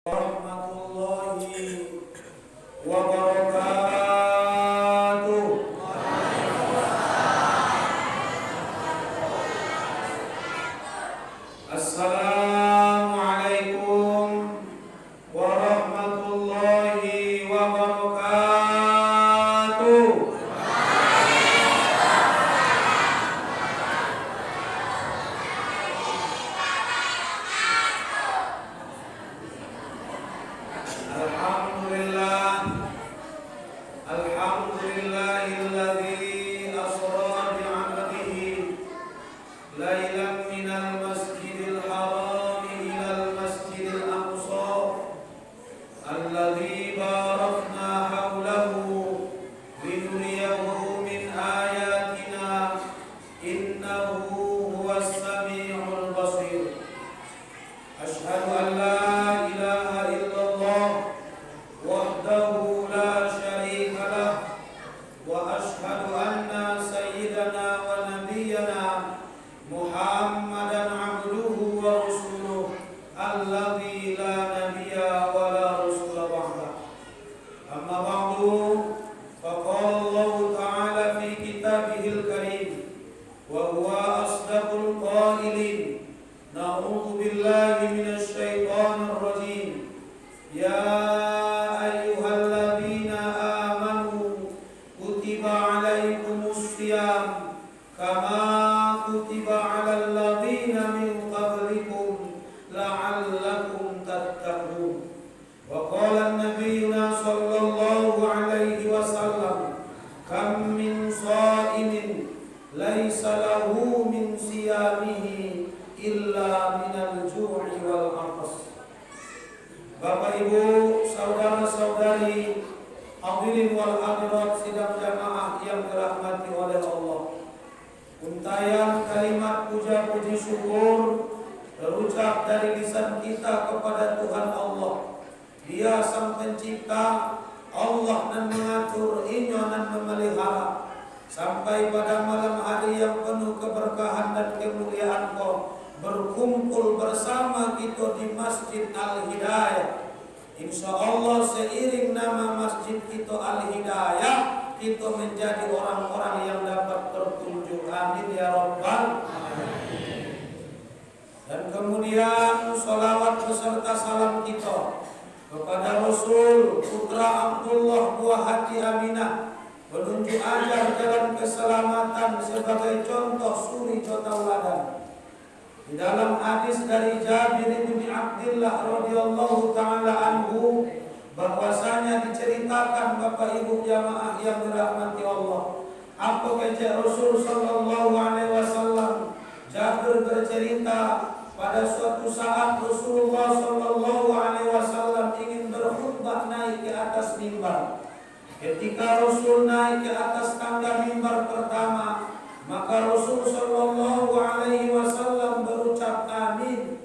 warahmatullahi wabarakatuh. Assalamualaikum warahmatullahi wabarakatuh. Alhamdulillahilladzi asra bi'abdihi lailan minal masjidil haram ilal masjidil aqsa alladzi barakna hawlahu linuriyahu min ayatina innahu huwas sami'ul basir. Asyhadu an la ilaha illallah wahdahu la syarika lah wa asyhadu anna sayyidana wa nabiyyana Muhammadan abduhu wa rasuluh alladzi la nabiyya wa la rasula ba'da. Amma ba'du, faqala Allah ta'ala fi kitabihil karim wa huwa asdaqul qailin. Na'udzu billahi minasy syaithanir rajim. Ya ayyuhalladzina amanu kutiba 'alaikumus shiyam kama kutiba 'alal ladzina min qablikum la'allakum tattaqun. Wa qala an-nabiyyuna sallallahu alaihi wasallam kam min sha'imin laisa lahu min siyamihi illa minal ju'i wal 'atas. Bapak Ibu, saudara-saudari, hadirin wal hadirat sidang jamaah yang dirahmati oleh Allah. Untayan kalimat puja-puji syukur terucap dari lisan kita kepada Tuhan Allah. Dia sang pencipta, Allah yang mengatur, Inyo dan memelihara sampai pada malam hari yang penuh keberkahan dan kemuliaan Kau berkumpul bersama kita di Masjid Al-Hidayah. Insya Allah seiring nama masjid kita Al-Hidayah, kita menjadi orang-orang yang dapat tertunjuk. Amin ya Rabbal alamin. Dan kemudian salawat beserta salam kita kepada Rasul putra Abdullah buah hati Aminah, penunjuk ajar jalan keselamatan sebagai contoh suri tauladan. Di dalam hadis dari Jabir bin Abdullah radhiyallahu taala anhu bahwasanya diceritakan Bapak Ibu jamaah yang dirahmati Allah, apa kata Rasul sallallahu alaihi wasallam. Jabir bercerita pada suatu saat Rasulullah sallallahu alaihi wasallam ingin berkhutbah naik ke atas mimbar. Ketika Rasul naik ke atas tangga mimbar pertama, maka Rasul sallallahu alaihi wasallam berucap amin.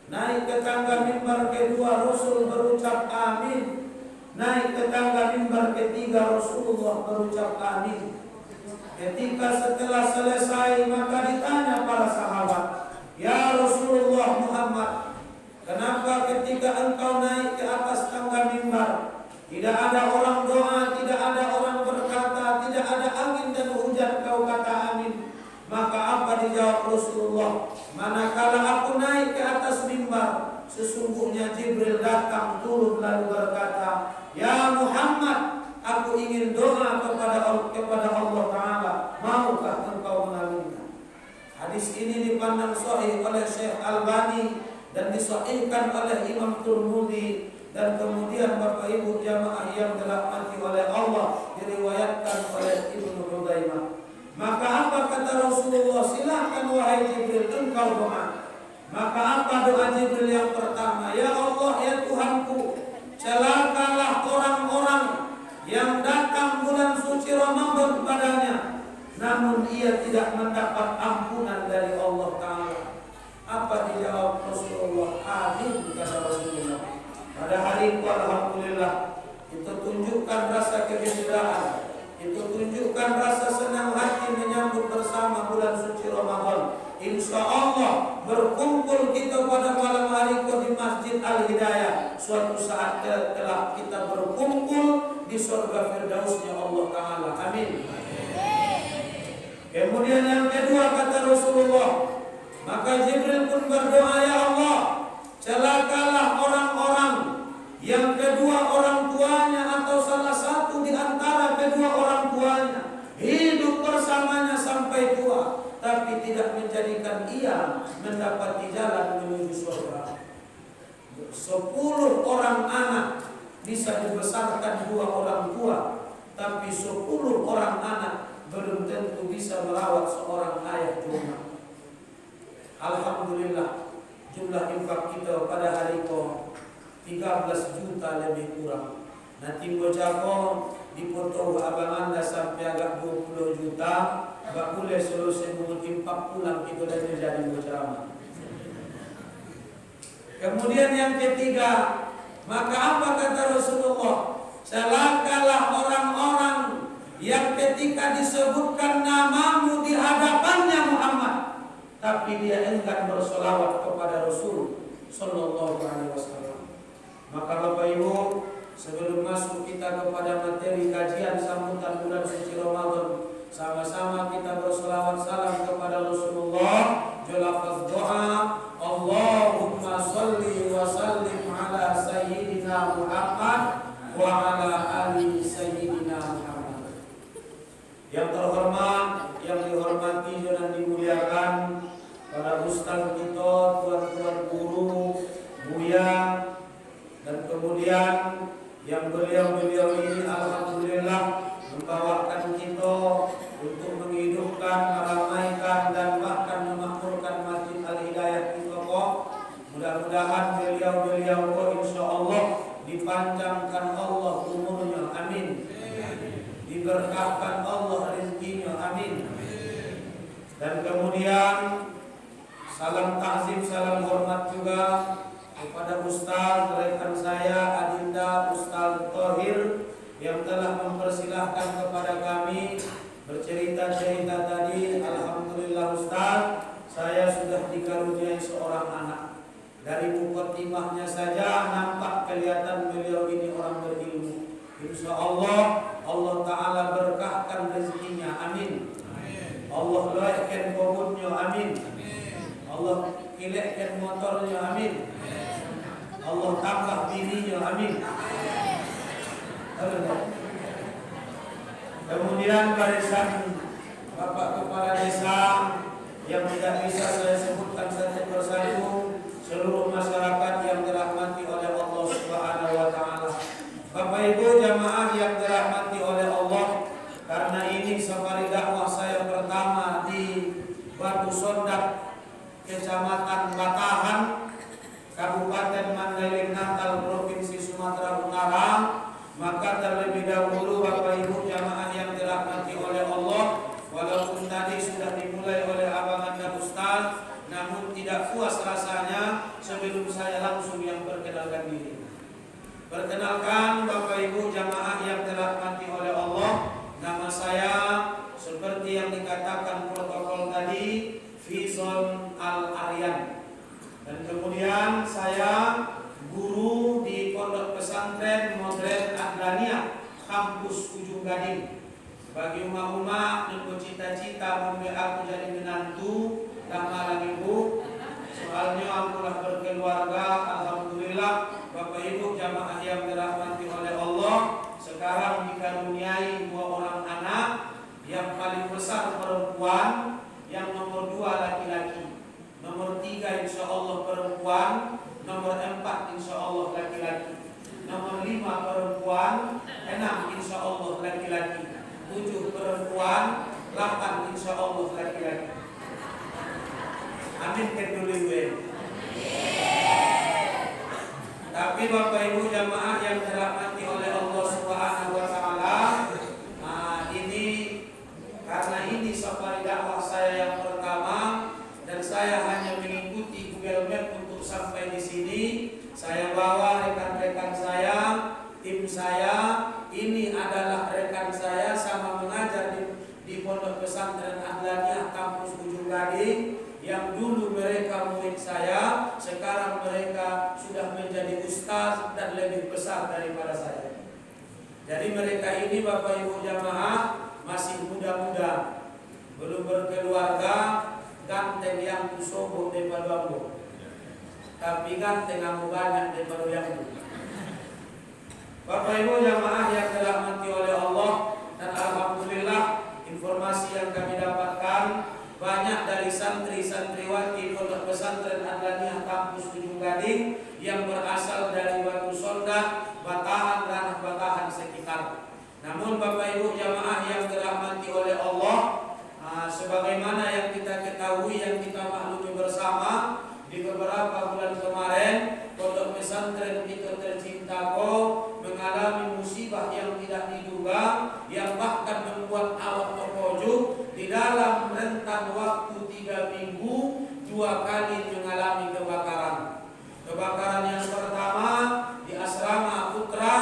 Naik ke tangga mimbar kedua, Rasul berucap amin. Naik ke tangga mimbar ketiga, Rasulullah berucap amin. Ketika setelah selesai, maka ditanya para sahabat, ya Rasulullah Muhammad, kenapa ketika engkau naik ke atas tangga mimbar tidak ada orang doa, tidak ada orang berkata, tidak ada angin dan hujan, kau kata amin? Maka apa dijawab Rasulullah? Manakala aku naik ke atas mimbar, sesungguhnya Jibril datang turun lalu berkata, ya Muhammad, aku ingin doa kepada Allah Ta'ala, maukah engkau mengaminkan? Hadis ini dipandang sahih oleh Syekh Albani dan disahihkan oleh Imam Tirmidzi. Dan kemudian Bapak Ibu jamaah yang dirahmati oleh Allah, diriwayatkan oleh Ibnu Hudaimah. Maka apa kata Rasulullah? Silakan wahai Jibril, engkau doa. Maka apa doa Jibril yang pertama? Ya Allah, ya Tuhanku, celakalah orang-orang yang datang bulan suci Ramadan padanya, namun ia tidak mendapat ampunan dari Allah Ta'ala. Apa dijawab Rasulullah? Amin, kata Rasulullah. Pada hari itu alhamdulillah, itu tunjukkan rasa kegembiraan, itu tunjukkan rasa senang hati menyambut bersama bulan suci Ramadan. Insya Allah berkumpul kita pada malam hari di Masjid Al-Hidayah suatu saat telah kita berkumpul di surga firdausnya Allah Ta'ala. Amin. Kemudian yang kedua kata Rasulullah, maka Jibril pun berdoa, ya Allah, celakalah orang-orang yang kedua orang tuanya atau salah satu di antara kedua orang tuanya hidup bersamanya sampai tua, tapi tidak menjadikan ia mendapati jalan menuju surga. 10 orang anak bisa dibesarkan dua orang tua, tapi 10 orang anak belum tentu bisa merawat seorang ayah cuma. Alhamdulillah, jumlah infak kita pada hari ko 13 juta lebih kurang. Nanti bocako dipoto abang anda sampai agak 20 juta, gak boleh selesai infak pulang kita dan menjadi berceramah. Kemudian yang ketiga, maka apa kata Rasulullah? Celakalah orang-orang yang ketika disebutkan namamu di hadapannya Muhammad, tapi dia enggan bersolawat kepada Rasul Sallallahu Alaihi Wasallam. Maka Bapak Ibu, sebelum masuk kita kepada materi kajian sambutan bulan suci Ramadan, sama-sama kita bersolawat salam kepada Rasulullah. Jalafaz doa, Allahumma salli wa sallim ala Sayyidina Muhammad wa ala ali Sayyidina Muhammad. Yang terhormat, yang dihormati dan dimuliakan para ustaz kita, tuan-tuan guru, buya, dan kemudian yang beliau-beliau ini alhamdulillah membawakan kita untuk menghidupkan, meramaikan dan bahkan memakmurkan Masjid Al-Hidayah kita kok. Mudah-mudahan beliau-beliau kok insyaallah dipanjangkan Allah umurnya, amin. Diberkahkan Allah rezekinya, amin. Dan kemudian salam takzim, salam hormat juga kepada Ustaz rekan saya Adinda Ustaz Thohir yang telah mempersilahkan kepada kami bercerita-cerita tadi. Alhamdulillah Ustaz, saya sudah dikaruniai seorang anak. Dari mukadimahnya saja nampak kelihatan beliau ini orang berilmu. Insya Allah, Allah Ta'ala berkahkan rezekinya, amin. Allah luaskan kebunnya, amin. Allah kilekkan motornya, amin. Allah tambah bininya, amin. Kemudian barisan Bapak Kepala Desa yang tidak bisa saya sebutkan satu persatu, seluruh masyarakat yang dirahmati oleh Allah Subhanahu wa Ta'ala. Bapak Ibu jamaah yang dirahmati oleh Allah, karena ini safari dakwah saya pertama di Batu Sondak, Kecamatan Batahan, Kabupaten Mandailing Natal, Provinsi Sumatera Utara, maka terlebih dahulu Bapak Ibu jamaah yang dirahmati oleh Allah, walaupun tadi sudah dimulai oleh abang anda Ustaz, namun tidak puas rasanya sebelum saya langsung yang perkenalkan diri. Perkenalkan Bapak Ibu jamaah yang dirahmati oleh Allah, nama saya seperti yang dikatakan protokol tadi, Fizon Al-Aryan. Dan kemudian saya guru di Pondok Pesantren Modern Adlaniyah, kampus Ujung Gading. Bagi umat-umat yang bercita-cita membiar aku jadi menantu, lama ibu. Soalnya aku telah berkeluarga, alhamdulillah. Bapak Ibu jamaah yang dirahmati oleh Allah, sekarang dikaruniai 2 orang anak, yang paling besar perempuan, yang nomor 2 laki-laki, nomor 3 insya Allah perempuan, nomor 4 insya Allah laki-laki, nomor 5 perempuan, 6 insya Allah laki-laki, 7 perempuan, 8 insya Allah laki-laki. Amin kedua. Tapi Bapak Ibu jamaah yang dirahmati oleh Allah Subhanahu wa Ta'ala, ini karena ini safari dakwah saya yang pertama dan saya hanya mengikuti Google Map untuk sampai di sini. Saya bawa rekan-rekan saya, tim saya. Ini adalah rekan saya sama mengajar di Pondok Pesantren Adlaniyah kampus Ujung Gading. Yang dulu mereka murid saya, sekarang mereka sudah menjadi ustaz jabatan lebih besar daripada saya. Jadi mereka ini Bapak Ibu jamaah masih muda-muda, belum berkeluarga, ganteng yang kusobo daripada ambo, tapi ganteng amu banyak daripada yang itu. Bapak Ibu jamaah yang dirahmati oleh Allah, dan alhamdulillah informasi yang kami dapatkan banyak dari santri-santriwati Pondok Pesantren Adlaniyah Kampus Ujung Gading yang berasal dari Batu Sondak, Batahan, Ranah Batahan sekitar. Namun Bapak Ibu jamaah yang dirahmati oleh Allah, sebagaimana yang kita ketahui, yang kita maklumi bersama, di beberapa bulan kemarin Pondok Pesantren kita tercintaku mengalami musibah yang tidak diduga, yang bahkan membuat awak terpojok di dalam rentang waktu 3 minggu 2 kali mengalami kebakaran. Kebakaran yang pertama di Asrama Putra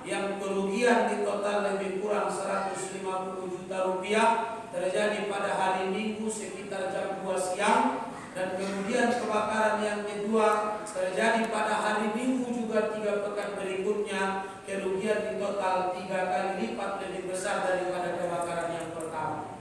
yang kerugian di total lebih kurang 150 juta rupiah terjadi pada hari Minggu sekitar jam 2 siang. Dan kemudian kebakaran yang kedua terjadi pada hari Minggu juga 3 pekan berikutnya, kerugian di total 3 kali lipat lebih besar daripada kebakaran yang pertama.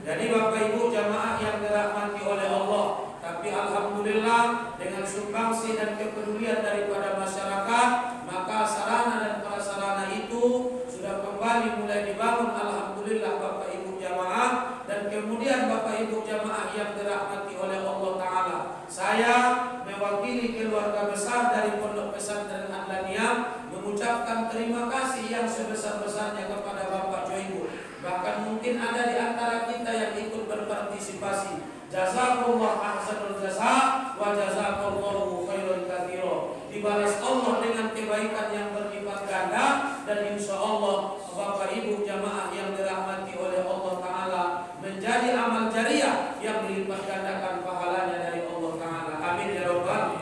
Jadi Bapak Ibu jamaah yang dirahmati oleh Allah, tapi alhamdulillah dengan sumbangsi dan kepedulian daripada masyarakat, maka sarana dan prasarana itu sudah kembali mulai dibangun, alhamdulillah Bapak Ibu jamaah. Dan kemudian Bapak Ibu jamaah yang dirahmati oleh Allah Ta'ala, saya mewakili keluarga besar dari Pondok Pesantren Adlaniyah mengucapkan terima kasih yang sebesar-besarnya kepada Bapak Joibu. Bahkan mungkin ada di antara kita yang ikut berpartisipasi. Jazakallah ahsanul jazaa wa jazakallahu khairan katsira. Dibalas Allah dengan kebaikan yang berlipat ganda, dan insya Allah Bapak Ibu jamaah yang dirahmati oleh Allah Ta'ala menjadi amal jariah yang dilipat gandakan pahalanya dari Allah Ta'ala. Amin ya Rabbal.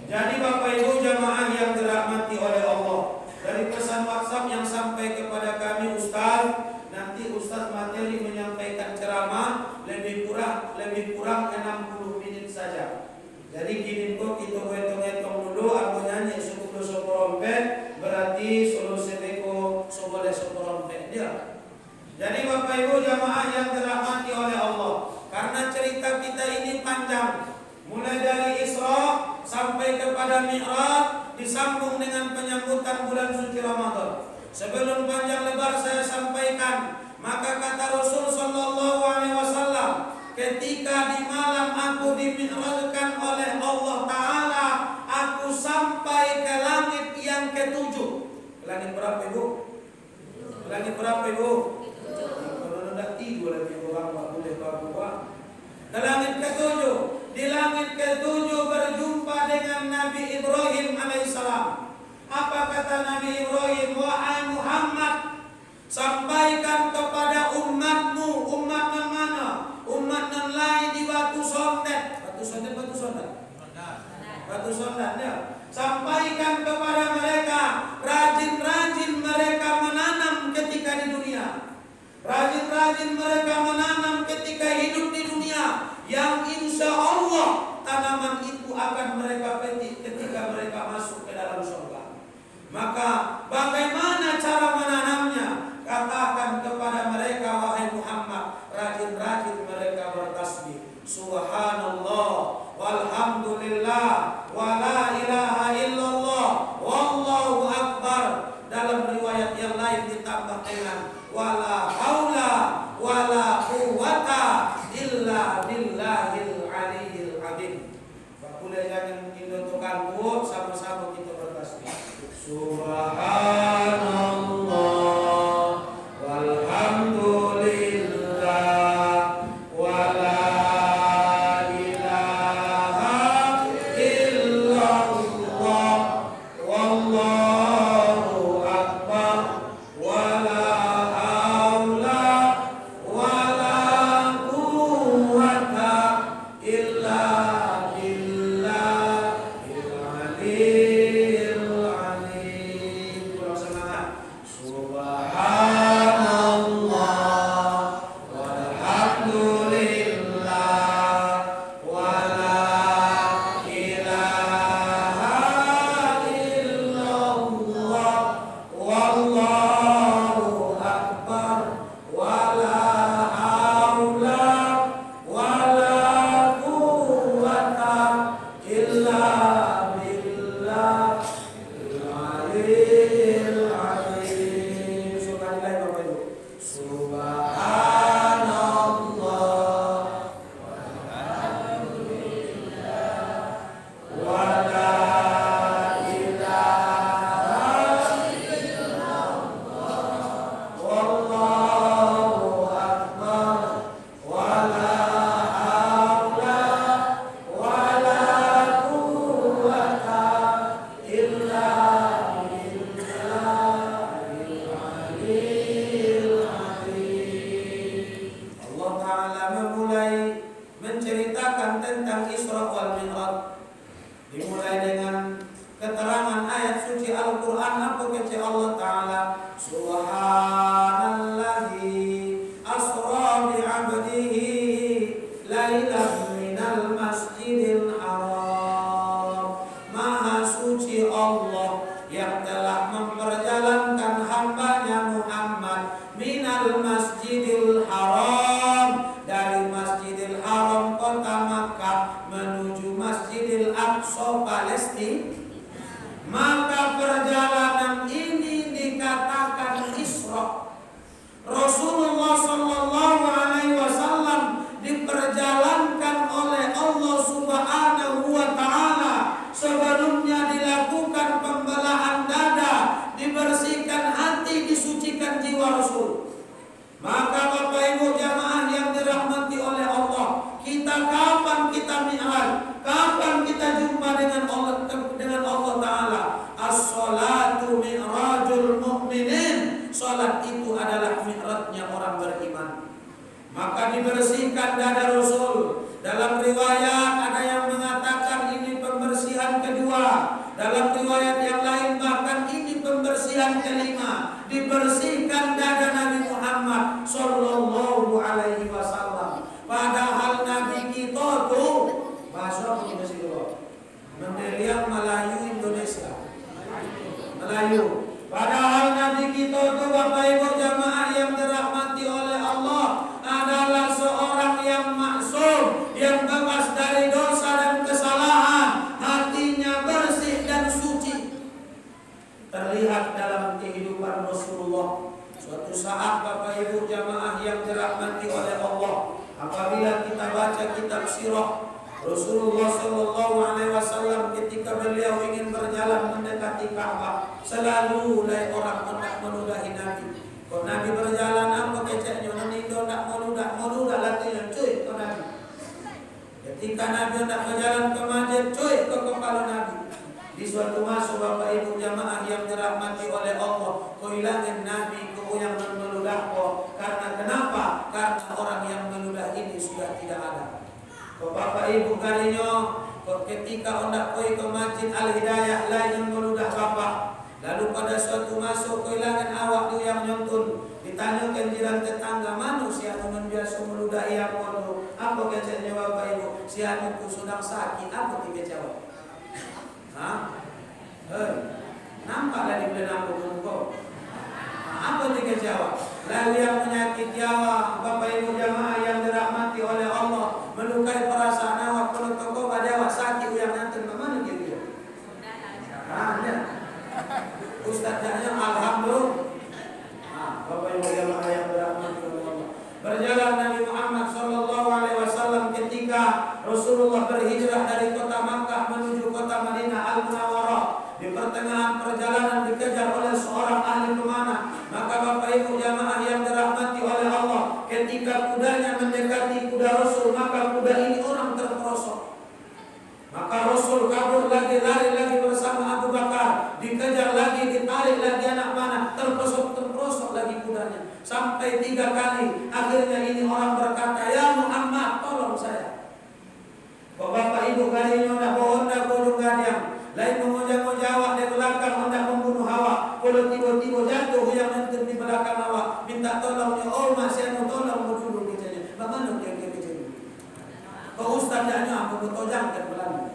Jadi Bapak Ibu jamaah yang dirahmati oleh Allah, dari pesan WhatsApp yang sampai kepada kami Ustaz, nanti Ustaz materi menyampaikan ceramah lebih kurang 60 menit saja. Jadi gini kok kita hitung-hitung dulu, aku nyanyi 10 soporompe berarti solo sebeko sobole soporompe dia. Jadi Bapak Ibu jamaah yang dirahmati oleh Allah, karena cerita kita ini panjang, mulai dari Isra sampai kepada Mi'raj, disambung dengan penyambutan bulan suci Ramadan. Sebelum panjang lebar saya sampaikan, maka kata Rasul sallallahu alaihi wasallam, ketika di malam aku dimi'rajkan oleh Allah Ta'ala, aku sampai ke langit yang ke-7. Langit berapa Ibu? Langit berapa Ibu? Kalau tidak tidur lagi orang tak boleh bawa. Ke langit ke-7. Di langit ke-7 berjumpa dengan Nabi Ibrahim alaihissalam. Apa kata Nabi Ibrahim? Wahai Muhammad, sampaikan kepada umatmu, umat yang mana? Umat yang lain di Batu Sondet. Batu Sondet, Batu Sondet. Batu Sondet ya. Sampaikan kepada mereka, rajin-rajin mereka menanam ketika di dunia. Rajin-rajin mereka menanam ketika hidup di dunia, yang insya Allah tanaman itu akan mereka petik ketika mereka masuk ke dalam surga. Maka bagaimana cara menanamnya? Katakan kepada mereka, wahai Muhammad, rajin-rajin mereka bertasbih. Subhanallah, walhamdulillah, wala ilaha illallah, wallahu akbar. Dalam riwayat yang lain ditambah dengan wala haula wala quwwata illa billahil aliyyil azim. Boleh jangan didotokan bu, sama-sama kita bertasbih. Subhanallah, walhamdulillah, wala ilaha illallah, wallahu akbar, wala haula wala quwwata illa billahil aliyyil azim. Allah yang telah memperjalankan hambanya Muhammad minal masjidil haram, dari masjidil haram kota Makkah menuju masjidil Aqsa Palestina, maka perjalanan ini dikatakan Isra. Rasulullah sallallahu alaihi wasallam diperjalankan oleh Allah Subhanahu wa taala. Sebelumnya dilakukan pembelahan dada, dibersihkan hati, disucikan jiwa Rasul. Maka Bapak Ibu jamaah yang dirahmati oleh Allah, kita kapan kita mi'raj? Kapan kita jumpa dengan Allah Ta'ala? As-salatu mi'rajul mu'minin. Salat itu adalah mi'rajnya orang beriman. Maka dibersihkan dada Rasul. Dalam riwayat ada yang mengatakan ini pembersihan kedua. Dalam riwayat yang lain bahkan ini pembersihan kelima. Dibersihkan dada Nabi Muhammad sallallahu alaihi wasallam. Padahal Nabi kita tuh bahasa apa kita sih Mendeliang Melayu Indonesia. Melayu. Padahal Nabi kita tuh Bapak Ibu jamaah yang dirahmati oleh Allah adalah seorang yang maksum, yang bebas dari dosa dan kesalahan, hatinya bersih dan suci. Terlihat dalam kehidupan Rasulullah. Suatu saat Bapak Ibu jamaah yang dirahmati oleh Allah, apabila kita baca kitab sirah Rasulullah sallallahu alaihi wasallam ketika beliau ingin berjalan mendekati Ka'bah, selalu orang hendak meludahi Nabi. Kalau Nabi berjalan apa keceknya? Nanti itu hendak meludah latihan cuy ke Nabi. Ketika Nabi hendak berjalan ke masjid, cuy ke kepala Nabi. Di suatu masa Bapak Ibu jamaah yang dirahmati oleh Allah, kehilangan Nabi kau yang meludah kau. Karena kenapa? Karena orang yang meludah ini sudah tidak ada. Bapak Ibu kalinya ketika hendak pergi ke masjid Al-Hidayah lain yang meludah bapak. Lalu pada suatu masa kehilangan awak tu yang nyontun. Ditanyakan jiran tetangga, manusia yang biasa meludahi apa tu? Apa keceknya Bapak Ibu? Si anu tu sedang sakit, apa tiga jawab? Nampaklah di belah kau. Apa tiga jawab? Lalu yang penyakit Jawa, Bapak Ibu jamaah yang dirahmati oleh Allah, melukai perasaan awak, kalau kau pada awak sakit yang nanti mana dia? Ya. Ustaznya alhamdulillah. Bapak Ibu jamaah yang dirahmati oleh Allah. Berjalan Nabi Muhammad sallallahu alaihi wasallam ketika Rasulullah berhijrah dari kota Makkah menuju kota Madinah Al-Munawwarah. Di pertengahan perjalanan dikejar oleh seorang ahli pemanah. Maka Bapak Ibu jamaah yang dirahmati oleh Allah, ketika kudanya mendekati kuda Rasul, maka kuda ini orang terperosok. Maka Rasul kabur lagi, lari lagi bersama Abu Bakar, dikejar lagi, ditarik lagi anak panah, terperosok lagi kudanya. Sampai 3 kali, akhirnya ini orang berkata, ya Muhammad, tolong saya. Bapak Ibu kalinya nak bohong dah bodoh gadiang. Lain mengoja-ngoja awak di belakang hendak membunuh awak. Kalau tiba-tiba jatuh yang nanti di belakang awak, minta tolongnya, oh masih anu tolong dulu kecanya. Bagaimana dia kecanya? Kau ustaznya aku betojangkan belakang.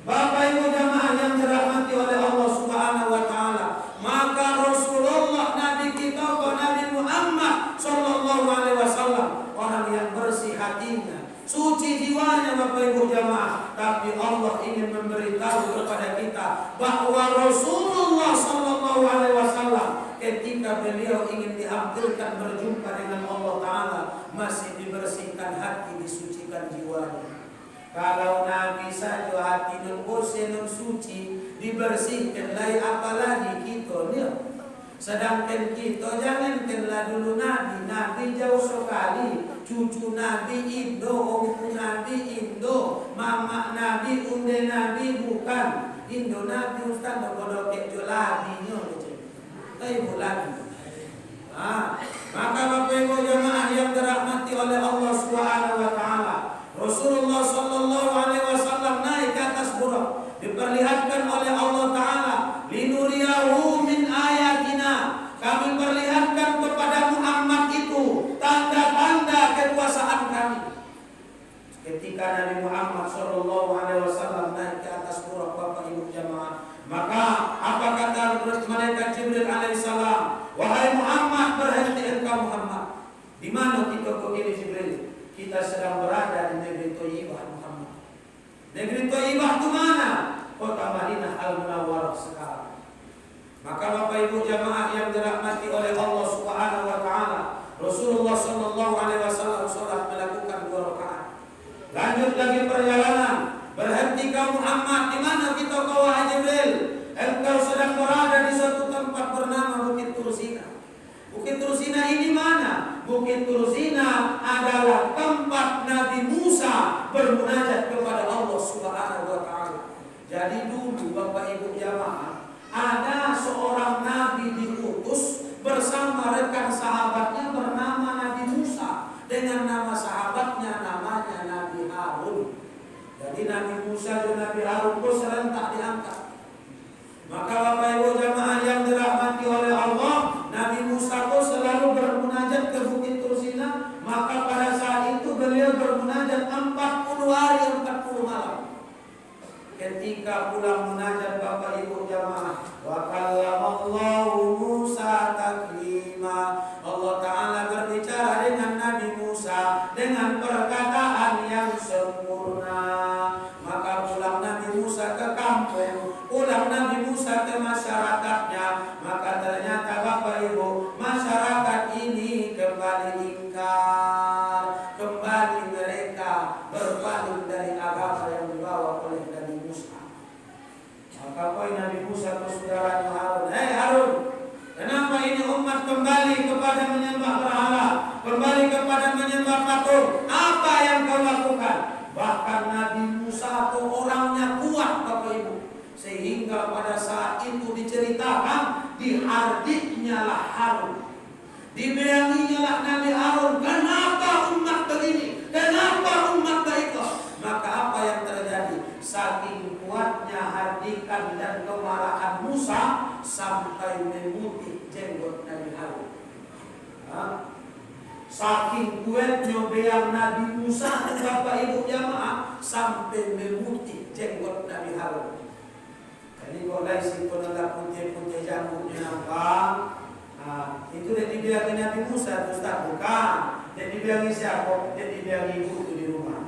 Bapak Ibu jamaah yang dirahmati oleh Allah Subhanahu wa taala, maka Rasulullah Nabi kita Nabi Muhammad sallallahu alaihi wasallam orang yang bersih hatinya, suci jiwanya Bapak Ibu jamaah. Tapi Allah ingin memberitahu kepada kita bahwa Rasulullah sallallahu alaihi wasallam ketika beliau ingin dihampirkan berjumpa dengan Allah Ta'ala masih dibersihkan hati, disucikan jiwanya. Kalau Nabi saja hati nun bersih nun suci dibersihkan, lagi apalagi kita ni. Sedangkan kita jangankanlah dulu Nabi jauh sekali, cucu Nabi Indo, omku Nabi Indo, mama Nabi, unde Nabi bukan Indo Nabi Ustaz bodoh kejo lagi nyo, ibu lagi. Maka Bapak Ibu jamaah yang dirahmati oleh Allah Subhanahu wa taala, Rasulullah sallallahu alaihi wasallam naik ke atas buraq, diperlihatkan oleh Allah Ta'ala, linuriyahu min ayatina, kami perlihatkan kepada Muhammad itu tanda-tanda kekuasaan kami. Ketika Nabi Muhammad sallallahu alaihi wasallam naik ke atas buraq Bapak Ibu jamaah Maka apa kata malaikat Jibril alaihissalam? Wahai Muhammad, berhenti engkau Muhammad. Di mana kita kok ini Jibril? Kita sedang berada di negeri Thayyibah Muhammad. Negeri Thayyibah itu mana? Kota Madinah Al-Munawwarah sekarang. Maka Bapak Ibu jamaah yang dirahmati oleh Allah Subhanahu wa taala, Rasulullah sallallahu alaihi wasallam salat melakukan 2 rakaat. Lanjut lagi perjalanan. Berhenti kau Muhammad, di mana kita kau wahai Jibril? Engkau sedang berada di suatu tempat bernama Bukit Tursina. Bukit Tursina ini mana? Bukit Tursina adalah tempat Nabi Musa bermunajat kepada Allah Subhanahu wa taala. Jadi dulu Bapak Ibu jamaah, ada seorang nabi diutus bersama rekan sahabatnya bernama Nabi Musa, dengan nama sahabatnya namanya Nabi Harun. Jadi Nabi Musa dan Nabi Harun itu serentak diangkat. Maka Bapak Ibu jamaah yang dirahmati oleh Allah, Nabi Musa itu selalu bermunajat ke Bukit Tursina. Maka pada saat itu beliau bermunajat 40 hari 40 malam. Ketika pulang munajat Bapak Ibu jamaah, wa kallamallahu Musa taklima. Allah Ta'ala berbicara dengan Nabi Musa dengan perkataan yang sempurna. Maka pulang Nabi Musa ke kampung, pulang Nabi Musa ke masyarakatnya. Maka ternyata Bapak Ibu, masyarakat ini kembali ingkar, kembali mereka berpaling dari agama yang dibawa oleh Nabi Musa. Maka poin Nabi Musa ke saudaranya Harun, "Hei Harun, kenapa ini umat kembali kepada menyembah berhala, kembali kepada menyembah patung? Apa yang kau lakukan?" Bahkan Nabi Musa itu orangnya kuat Bapak Ibu, sehingga pada saat itu diceritakan dihardiknya lah Harun, dibeyanginya lah Nabi Harun. Kenapa umat begini? Kenapa umat baik? Maka apa yang terjadi? Saking kuatnya hardikan dan kemarahan Musa sampai memutih jenggot Nabi Harun. Saking kuatnya beyang Nabi Musa Bapak Ibu jamaah sampai memutih jenggot Nabi Harun. Jadi kalau si penegak putih-putih janggutnya nampak, itu dia dibilangi Nabi Musa, Ustaz, bukan. Dia dibilangi siapa? Dia dibilangi ibu itu di rumah.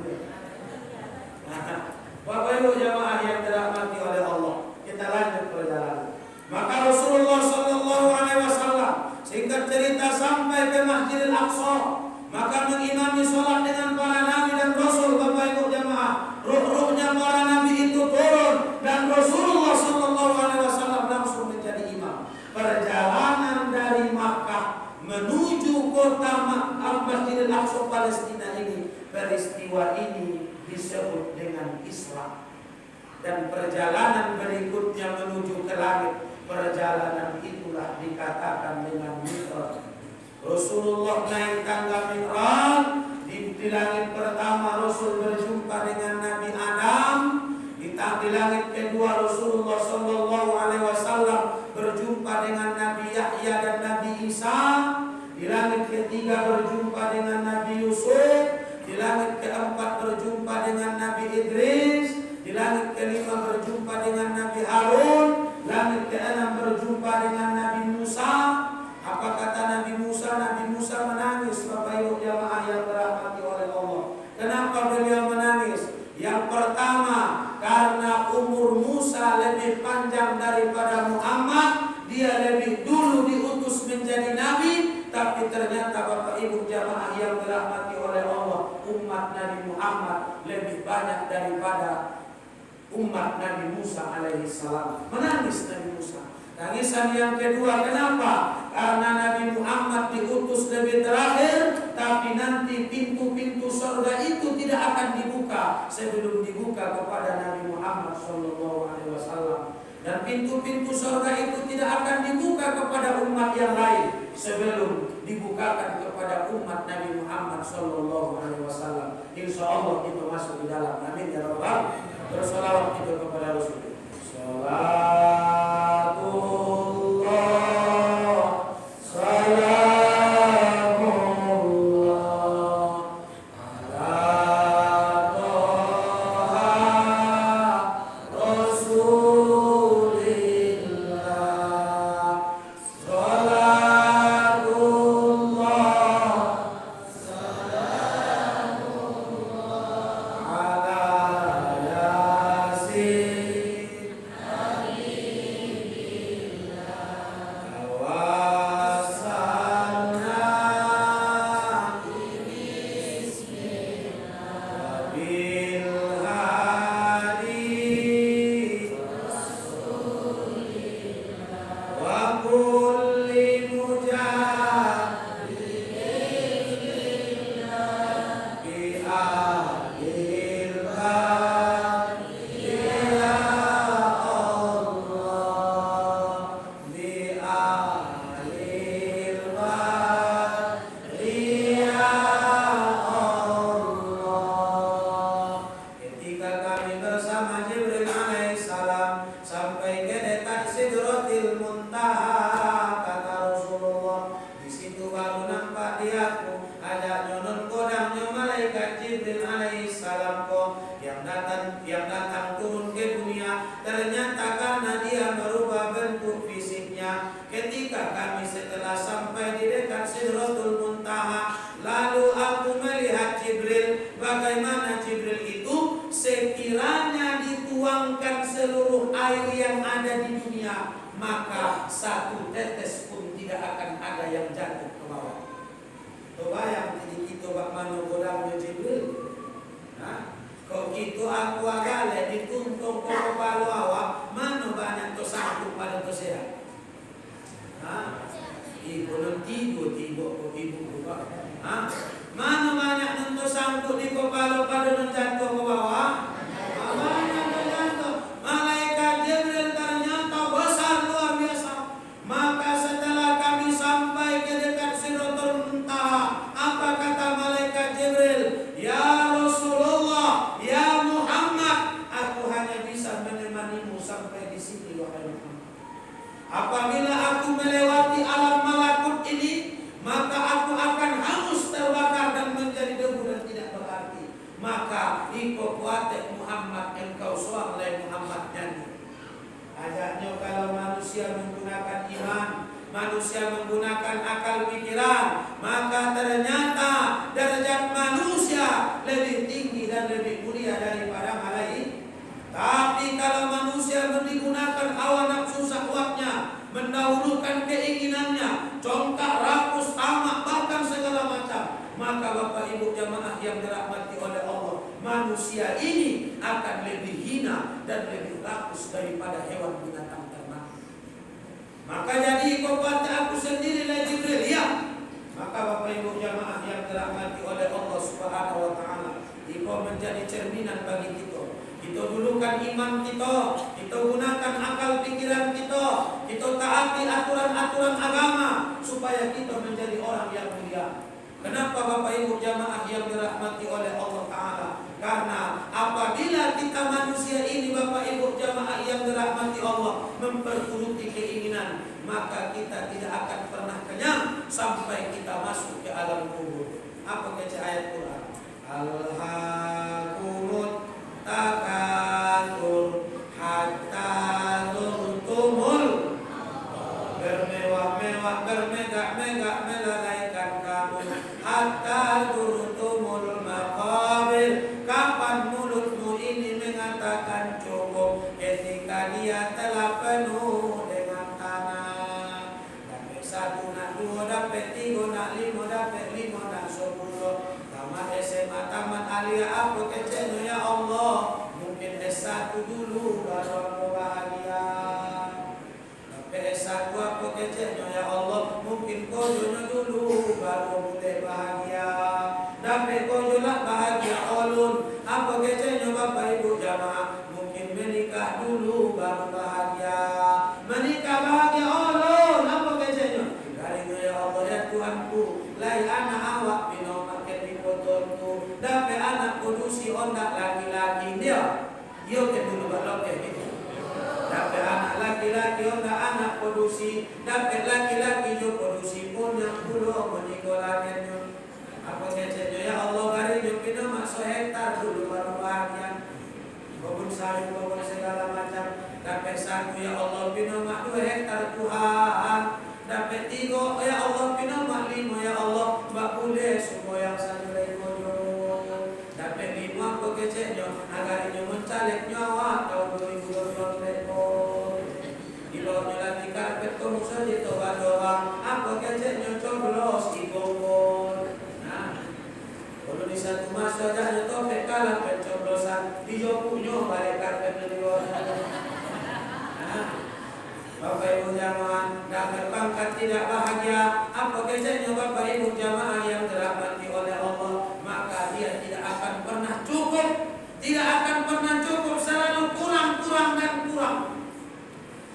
Bapak Ibu jamaah yang dirahmati oleh Allah, kita lanjut perjalanan. Maka Rasulullah sallallahu alaihi wasallam singkat cerita sampai ke Masjidil Aqsa, maka mengimami sholat dengan para nabi dan rasul. Bapak Ibu jamaah, ruh-ruhnya para nabi itu turun dan Rasulullah sallallahu alaihi wasallam langsung menjadi imam. Perjalanan dari Makkah menuju kota Masjidil Aqsa Palestina ini, peristiwa ini disebut dengan Isra. Dan perjalanan berikutnya menuju ke langit, perjalanan itulah dikatakan dengan Mi'raj. Rasulullah naik tangga Mi'raj. Di langit pertama Rasul berjumpa dengan Nabi Adam. Di langit kedua Rasulullah sallallahu alaihi wasallam berjumpa dengan Nabi Yahya dan Nabi Isa. Di langit ketiga berjumpa dengan Nabi Yusuf. Di langit keempat berjumpa dengan Nabi Idris. Di langit kelima berjumpa dengan Nabi Harun. Langit keenam berjumpa dengan Nabi Musa. Apa kata Nabi Musa? Nabi Musa menangis Bapak Ibu jamaah yang dirahmati oleh Allah. Kenapa beliau menangis? Yang pertama, karena umur Musa lebih panjang daripada Muhammad. Dia lebih dulu diutus menjadi nabi, tapi ternyata Bapak Ibu jamaah yang dirahmati oleh Allah, umat Nabi Muhammad lebih banyak daripada umat Nabi Musa alaihi salam. Menangis Nabi Musa. Tangisan yang kedua, kenapa? Karena Nabi Muhammad diutus lebih terakhir, tapi nanti pintu-pintu surga itu tidak akan dibuka sebelum dibuka kepada Nabi Muhammad sallallahu alaihi wasallam. Dan pintu-pintu surga itu tidak akan dibuka kepada umat yang lain sebelum dibukakan kepada umat Nabi Muhammad sallallahu alaihi wasallam. Insyaallah kita masuk di dalam. Amin ya rabbal. Bersalawat kita kepada Rasul. Salatullah, salamullah ala Toha Rasulullah. ke dekat Sidratil Muntaha, kata Rasulullah. Di situ baru nampak diaku, ada nyonon kodangnya malaikat Jibril alaihissalam kok yang datang turun ke dunia. Ternyata karena dia merubah bentuk fisiknya. Ketika kami setelah sampai di dekat Sidratul Muntaha, lalu aku melihat Jibril. Bagaimana Jibril itu? Sekiranya dituangkan seluruh air yang ada di dunia, maka satu tetes pun tidak akan ada yang jatuh ke bawah. Coba yang itu bak mano godamnya Jibril. Nah, kok gitu aku agale dituntung ke kepala awak, mana banyak tu sanggup pada tu sehat. Nah, ibu nanti ibu juga. Nah, mana banyak nanti sanggup di kepala pada jatuh ke bawah. Banyak jatuh. Malaikat Jibril ternyata besar luar biasa. Maka setelah kami sampai ke dekat Sidratul Muntaha, apa kata malaikat Jibril? Ya Rasulullah, ya Muhammad, aku hanya bisa menemanimu sampai di sini wahai Muhammad. Apabila aku melewati alam malakut ini, maka aku akan hangus terbakar dan menjadi debu dan tidak berarti. Maka iko kuatek Muhammad, engkau soal oleh Muhammad nyanyi. Ajaknya kalau manusia menggunakan iman, manusia menggunakan akal pikiran, maka ternyata derajat manusia lebih tinggi dan lebih mulia daripada malaikat. Tapi kalau manusia menggunakan hawa nafsu syahwatnya, mendahulukan keinginannya, congkak, rakus, tamak, bahkan segala macam, maka Bapak Ibu jamaah yang dirahmati oleh Allah, manusia ini akan lebih hina dan lebih rakus daripada hewan binatang ternak. Maka jadi kau kata aku sendiri lah Jibril, ya. Maka Bapak Ibu jamaah yang dirahmati oleh Allah Subhanahu wa taala, itu menjadi cerminan bagi kita. Kita dulukan iman kita gunakan akal pikiran kita taati aturan-aturan agama supaya kita menjadi orang yang mulia. Kenapa Bapak Ibu jamaah yang dirahmati oleh Allah Ta'ala? Karena apabila kita manusia ini Bapak Ibu jamaah yang dirahmati Allah memperturuti keinginan, maka kita tidak akan pernah kenyang sampai kita masuk ke alam kubur. Apa kata ayat Quran? Alhaakumut takatsur hatta zurtumul, bermewah-mewah, bermegah-megah melalaikan kamu hatta zurtumul maqabir. Kapan mulutmu ini mengatakan cukup? Ketika dia telah penuh dengan tanah. Dapat satu nak dua, dapat tiga nak lima, dapat lima nak 10. Tamat SMA, tamat aliyah, apa kecilnya ya Allah? Mungkin S1 dulu baru aku bahagia. Tapi S1 apa kecilnya ya Allah? Mungkin kojonya dulu baru boleh bahagia. Tapi kojolah bahagia ulun. Apa kecilnya Bapak Ibu jamaah? Mungkin menikah dulu baru bahagia. Menikah bahagia ulun. Apa kecilnya? Karinya ya Allah ya Tuhanku, lai anak awak bino makin di fotoku. Dapat anak produksi ondak laki-laki dia. Yo ke dulu balok ke itu. Dapat anak laki-laki ondak anak produksi. Dapat laki-laki yo produksi pun yang dulu menikolannya. Apa kecilnya ya Allah karinya bino mak 1 hektar dulu baru bahagia. Kebun sayur, kebun segala macam. Dapat 1 ya Allah bino mak 2 hektar Tuhan. Dapat 3 ya Allah bino mak 5 ya Allah. Mbak boleh semua yang saya kojo. Dapat 5 apa kecilnya agaknya mencalek nyawa tahun 2024. Di bawahnya lagi karpet kamu saja tobat doa. Apa kecilnya coblos ibongkol. Nah, kalau di satu masa aja topek kalah pencoblosan di jokunya balik karpet lebih bawah. Bapak Ibu jamaah, dapat pangkat tidak bahagia. Apa kecilnya Bapak Ibu jamaah yang dirahmati oleh Allah, maka dia tidak akan pernah cukup. Tidak akan pernah cukup, selalu kurang dan kurang.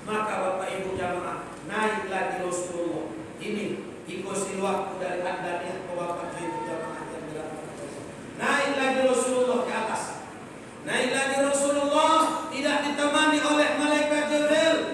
Maka Bapak Ibu jamaah, naik lagi Rasulullah. Ini ikuti waktu dari Anda lihat ke Bapak Ibu jamaah yang dirahmati Allah. Naik lagi Rasulullah ke atas. Naik lagi Rasulullah tidak ditemani oleh malaikat Jibril.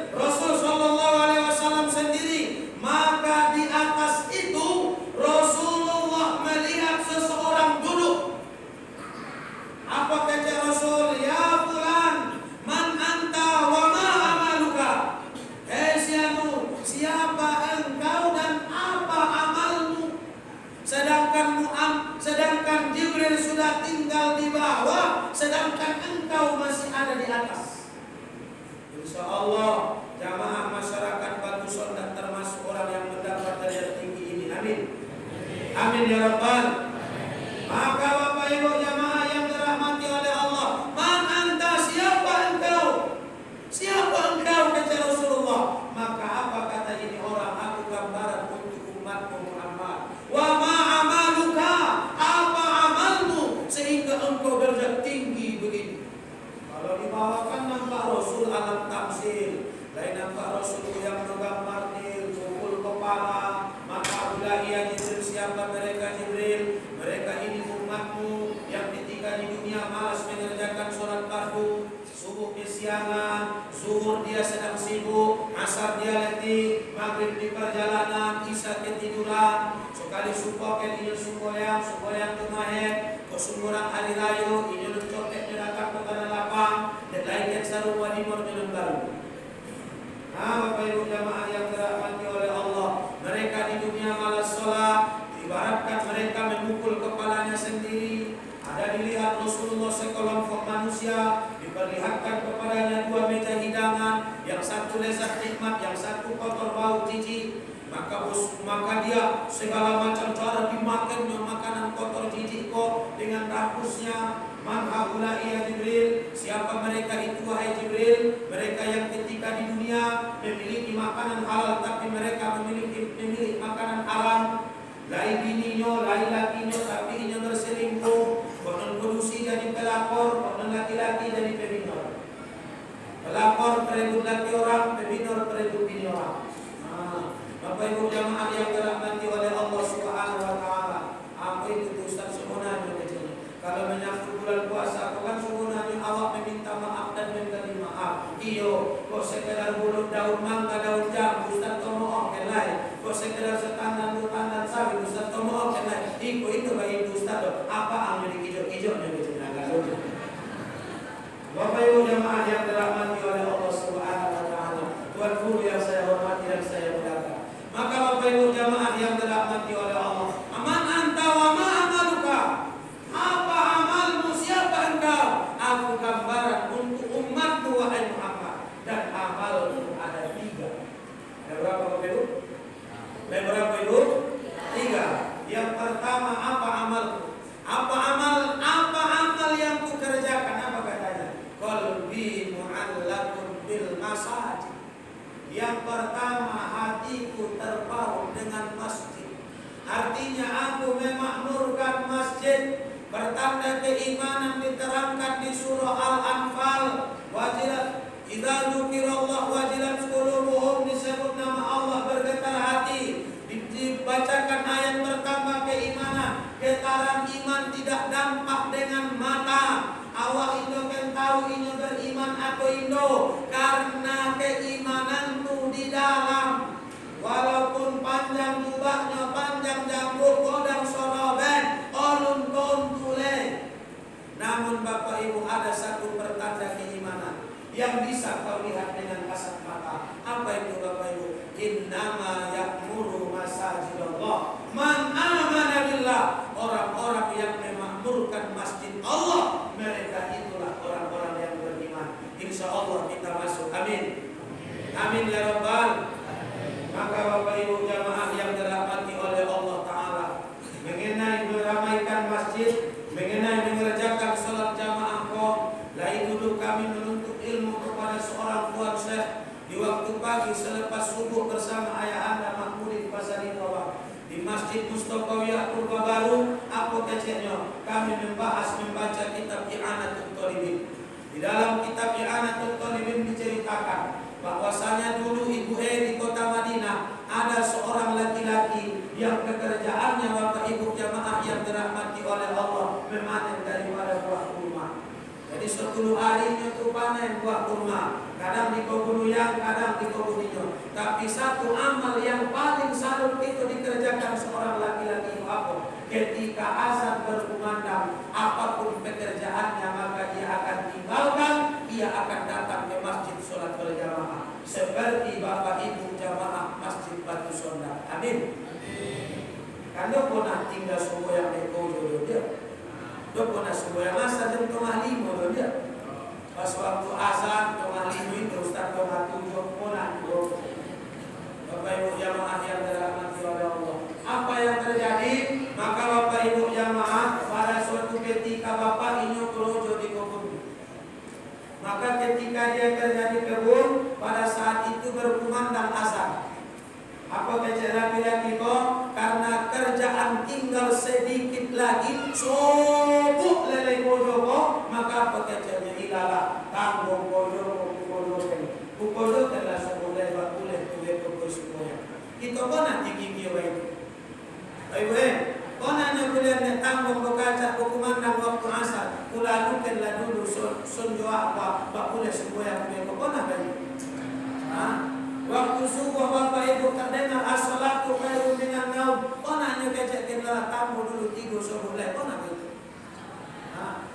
rabbal. Maka Bapak Ibu jamaah yang dirahmati oleh Allah, man anta, siapa engkau? Siapa engkau kata Rasulullah? Maka apa kata ini orang? Aku gambaran untuk umatmu Muhammad. Wa ma amaluka, apa amalmu sehingga engkau derajat tinggi begini? Kalau dibawakan nampak Rasul alam tamsil, lain nampak Rasul yang menggambar pukul kepala. Maka bila ia Jibril, siapa mereka Jibril? Mereka ini umatmu yang ketika di dunia malas mengerjakan sholat fardu, subuh kesiangan, zuhur dia sedang sibuk, asar dia letih, maghrib di perjalanan, isya ketiduran. Sekali sumpah ini semboyang tumahe, kesumurang hari rayu, ini copet datang ke tanah lapang, dan lain yang sarua di morjunun baru. Nah, Bapak Ibu jamaah yang dirahmati oleh Allah, mereka di dunia malas sholat, ibaratkan mereka memukul kepalanya sendiri. Ada dilihat Rasulullah sekelompok manusia, diperlihatkan kepadanya dua meja hidangan, yang satu lezat nikmat, yang satu kotor bau jijik. Maka dia segala macam cara dimakannya makanan kotor jijik kok dengan rapusnya. Man haula ya Jibril, siapa mereka itu wahai Jibril? Mereka yang ketika di dunia memiliki makanan halal, tapi mereka memiliki makanan haram. Lain bininya, lain lakinya, tapi inya berselingkuh. Konon produksi jadi pelakor, konon laki-laki jadi pebinor. Pelakor perebut laki orang, pebinor perebut bini orang. Bapak Ibu jamaah yang dirahmati oleh Allah Subhanahu wa taala. Apa itu Ustaz sebenarnya kecilnya? Kalau menyambut bulan puasa, kan sebenarnya awak meminta maaf dan meminta maaf. Iyo, kok sekedar bulu daun mangga, daun jambu, Ustaz tomo oke lain. Kok sekedar setandan tandan sawi, Ustaz tomo oke lain. Iko itu bagi Ustaz do. Apa ang jadi hijau-hijaunya kecilnya kalau. Bapak Ibu jamaah yang dirahmati oleh Allah Subhanahu wa taala. Tuan guru yang saya hormati dan saya muliakan. Maka Bapak Ibu jamaah yang dirahmati oleh Allah, aman anta wa ma amaluka, apa amalmu, siapa engkau? Aku gambaran untuk umatmu wahai Muhammad, dan amalmu ada 3. Ada berapa Bapak Ibu? Ada berapa Ibu? 3. Yang pertama, apa amalku? Apa amal yang ku kerjakan? Apa katanya? Qalbi mu'allaqun bil masajid. Yang pertama, hatiku terpaut dengan masjid. Artinya aku memakmurkan masjid. Bertanda keimanan diterangkan di surah Al-Anfal. Wajilat idza dzukirallah wajilat qulubuhum, disebut nama Allah bergetar hati. Dibacakan ayat pertama keimanan. Getaran iman tidak dampak dengan mata. Awak Indo kan tahu Indo beriman atau Indo karena keimanan tu di dalam. Walaupun panjang jubahnya, panjang jambu, kodang soroben, olun kontule. Namun Bapak Ibu ada satu pertanda keimanan yang bisa kau lihat dengan kasat mata. Apa itu Bapak Ibu? Innama ya'muru masajidallah man amana billah. Orang-orang yang memakmurkan masjid Allah, mereka itulah orang-orang yang beriman. Insya Allah kita masuk. Amin. Amin ya rabbal. Maka Bapak Ibu jamaah yang dirahmati oleh Allah Ta'ala, mengenai meramaikan masjid, mengenai mengerjakan sholat jamaah kok, lain dulu kami menuntut ilmu kepada seorang tuan syekh di waktu pagi selepas subuh bersama ayah anda Mahmudin Pasari Kawang di Masjid Mustaqawiyah Purba Baru. Apa kecilnya kami membaca kitab I'anatul Talibin. Di dalam kitab I'anatul Talibin diceritakan bahwasanya dulu Ibu di kota Madinah ada seorang laki-laki yang pekerjaannya Bapak Ibu jamaah yang dirahmati oleh Allah memanen daripada buah kurma. Jadi 10 harinya itu panen buah kurma. Kadang di kebun yang, kadang di kebun hijau. Tapi satu amal yang paling salut itu dikerjakan seorang laki-laki itu apa? Ketika azan berkumandang, apapun pekerjaannya maka ia akan tinggalkan, ia akan datang ke masjid sholat berjamaah. Seperti Bapak Ibu jamaah Masjid Batu Sonda. Amin. Kalau pernah tinggal semua yang ekojo dia, dia pernah semua yang asal jam 5 dia. Pas waktu azan 5 itu Ustaz 7 pernah. Bapak Ibu jamaah yang dirahmati oleh Allah. Apa yang terjadi? Maka Apa kecek laki-laki kok? Karena kerjaan tinggal sedikit lagi, sobuk lelai kojo kok, maka apa keceknya ilalah tanggung kojo kojo telah seboleh bakuleh tuwe kojo semuanya. Kita kok nanti gigi wae. Ayo kok nanya kuliahnya tanggung bekaca kumandang waktu asar, kulalukan lah dulu sunjo apa bakuleh semuanya kok nak bayi. Waktu subuh bapak ibu terdengar as-salatu khairun minan naum. Kok nanya kecek kita tamu dulu tidur sebelum kok nak itu.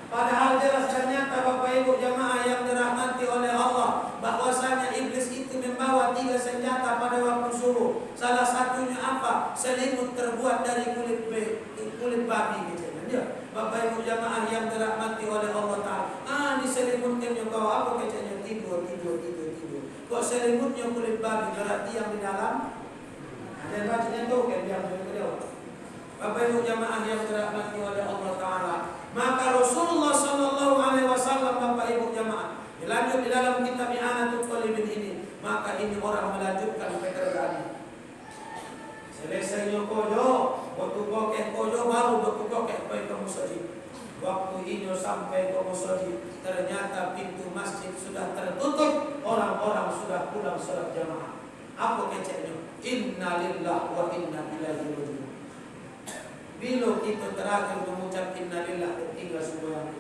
Padahal jelas ternyata bapak ibu jamaah yang dirahmati oleh Allah, bahwasanya iblis itu membawa 3 senjata pada waktu subuh. Salah satunya apa? Selimut terbuat dari kulit babi gitu. Ya, bapak ibu jamaah yang dirahmati oleh Allah Taala. Di selimutnya kau apa keceknya tidur. Kok selimutnya kulit babi, berarti yang di dalam dan bacanya tuh kan yang kedua. Bapak ibu jamaah yang dirahmati oleh Allah Taala, maka Rasulullah Sallallahu Alaihi Wasallam bapak ibu jamaah dilanjut di dalam kitab I'anatul Talibin ini, maka ini orang melanjutkan pekerjaannya. Selesainya kojo, waktu kokeh kojo baru waktu kokeh pergi ke masjid. Waktu ini sampai ke masjid, ternyata pintu masjid sudah tertutup, orang-orang sudah pulang salat jamaah. Apa keceknya? Inna lillahi wa inna ilaihi raji'un. Bila kita terakhir mengucap inna lillahi tinggal semua.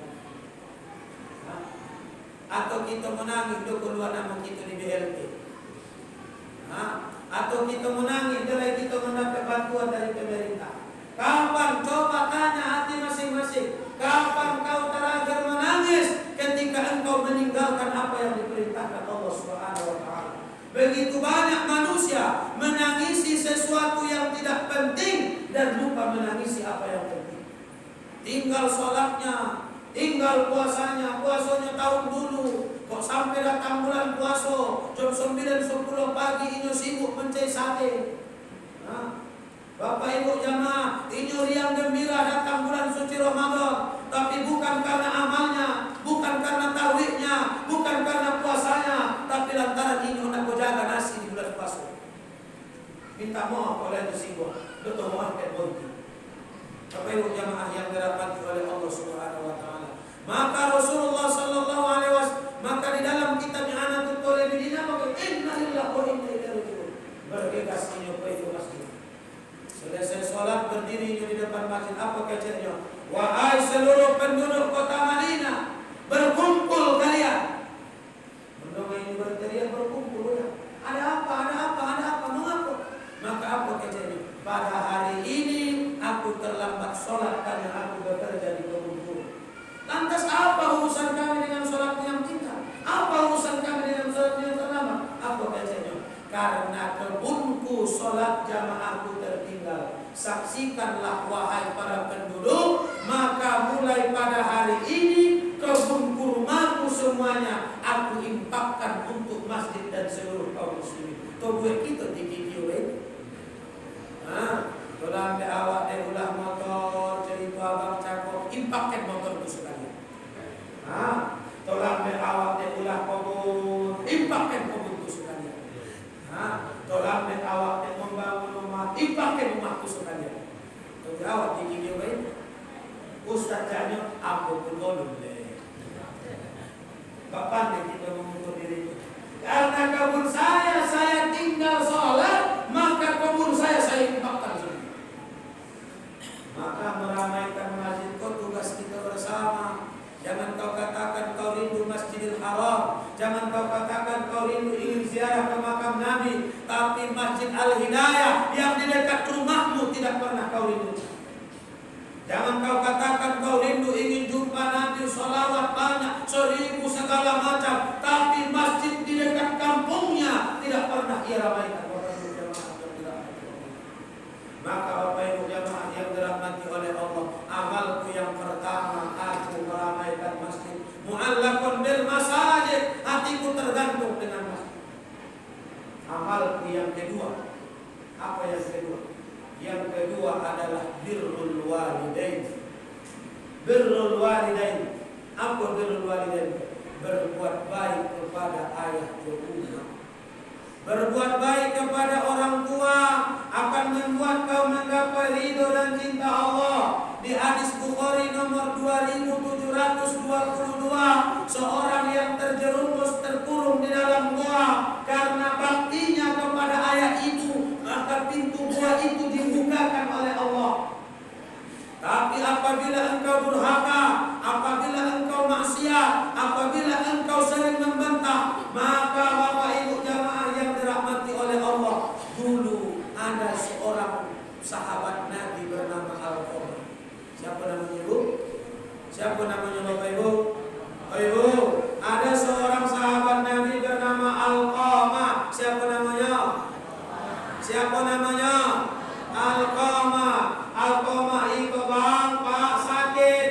Atau kita menangis do keluar nama kita di BLT. Atau kita menangis dari kita mendapat bantuan dari pemerintah. Kapan coba tanya hati masing-masing? Kapan kau terakhir menangis ketika engkau meninggalkan apa yang diperintahkan Allah Subhanahu wa taala? Begitu banyak manusia menangisi sesuatu yang tidak penting dan lupa menangisi apa yang penting. Tinggal sholatnya, tinggal puasanya tahun dulu. Kok sampai datang bulan puasa, jam 9-10 pagi ini sibuk mencari sate. Bapak ibu jamaah, ini riang gembira datang bulan suci Ramadan, tapi bukan karena amalnya, bukan karena tarawihnya, bukan karena puasanya, tapi lantaran ini hendak jaga nasi di bulan puasa. Minta maaf oleh itu singgung, betul maaf kan bonti. Bapak ibu jamaah yang dirahmati oleh Allah Subhanahu wa taala. Maka Rasulullah sallallahu alaihi wasallam, maka di dalam kitab I'anatul Talibin ini apa? Inna lillahi wa inna ilaihi raji'un. Bergegas ini ke masjid. Selesai sholat berdiri di depan masjid. Apa keceknya? Wahai seluruh penduduk kota Madinah, berkumpul kalian. Mendengar ini berteriak berkumpul ya. Ada apa? Mengapa? Maka apa keceknya? Pada hari ini aku terlambat sholat karena aku bekerja di kebun. Lantas apa urusan kami dengan sholat yang tinggal? Apa urusan kami dengan sholat yang terlambat? Apa keceknya? Karena kebunku sholat jamaahku tertinggal. Saksikanlah wahai para penduduk, maka mulai pada hari ini kebun kurmaku semuanya aku infakkan untuk masjid dan seluruh kaum muslimin. Tobuh kita di video ini. Kalau awak ulah motor cerita abang cakap infakkan motor itu sekali. Kalau awak ulah kebun infakkan kebun itu sekali. Tolak dan awak yang membangun rumah, dipakai rumahku sekalian. Jadi awak di video ini, Ustaz Janyo, aku pun boleh. Kapan kita mengukur diri? Karena kebun saya tinggal sholat, maka kebun saya infakkan sendiri. Maka meramaikan masjid kau tugas kita bersama. Jangan kau katakan kau rindu Masjidil Haram, jangan kau katakan kau rindu ingin ziarah ke makam Nabi, tapi Masjid Al-Hidayah yang di dekat rumahmu tidak pernah kau rindu. Jangan kau katakan kau rindu ingin jumpa Nabi, sholawat banyak, 1000 segala macam, tapi masjid di dekat kampungnya tidak pernah ia ramaikan. Maka Bapak Ibu jamaah yang dirahmati oleh Allah, amalku yang pertama aku meramaikan masjid. Mu'allaqun bil masajid, hatiku tergantung dengan masjid. Amalku yang kedua, apa yang kedua? Yang kedua adalah birrul walidain. Birrul walidain. Apa birrul walidain? Berbuat baik kepada ayah dan ibu. Berbuat baik kepada orang tua. membuat kau menggapai ridho dan cinta Allah. Di hadis Bukhari nomor 2722, seorang yang terjerumus terkurung di dalam gua karena baktinya kepada ayah itu, maka pintu gua itu dibukakan oleh Allah. Tapi apabila engkau durhaka, apabila engkau maksiat, apabila engkau sering membentak, maka Bapak Ibu jamaah yang dirahmati oleh Allah, dulu ada seorang sahabat Nabi bernama Alqamah. Siapa namanya Ibu? Siapa namanya Bapak Ibu? Oh Ibu, ada seorang sahabat Nabi bernama Alqamah. Siapa namanya? Siapa namanya? Alqamah. Alqamah itu bang pak sakit.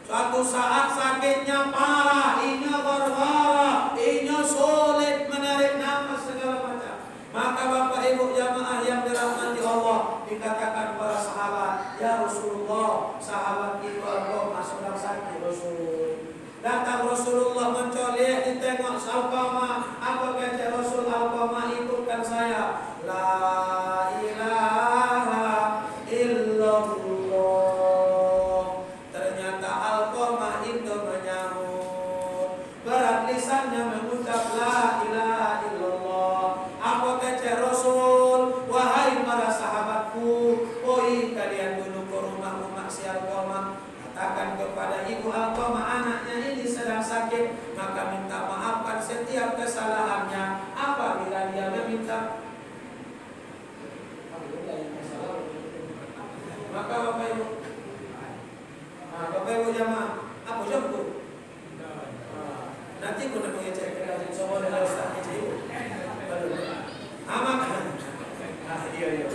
Suatu saat sakitnya parah, inya barbara, inya sulit menarik nafas segala macam. Maka Bapak Ibu jamaah yang dirahmati Allah, dikatakan para sahabat, ya Rasulullah, sahabat itu Alqamah sedang sakit Rasul. Datang Rasulullah mencolek, ditengok Alqamah, apa kata Rasul? Alqamah ikutkan saya. La ilaha illallah. Ternyata Alqamah itu menyambut, berat lisannya mengucap la ilaha illallah. Apa kata Rasul? Wahai para sahabatku, oi kalian dulu ke rumah si Alqamah, katakan kepada ibu Alqamah anaknya ini sedang sakit, maka minta maafkan setiap kesalahannya apabila dia meminta. Maka Bapak Ibu, Bapak Ibu jamaah, apa jawabku? Nanti aku nak mengecek kerajaan semua dan harus tak ngecek ibu. Maka, iya.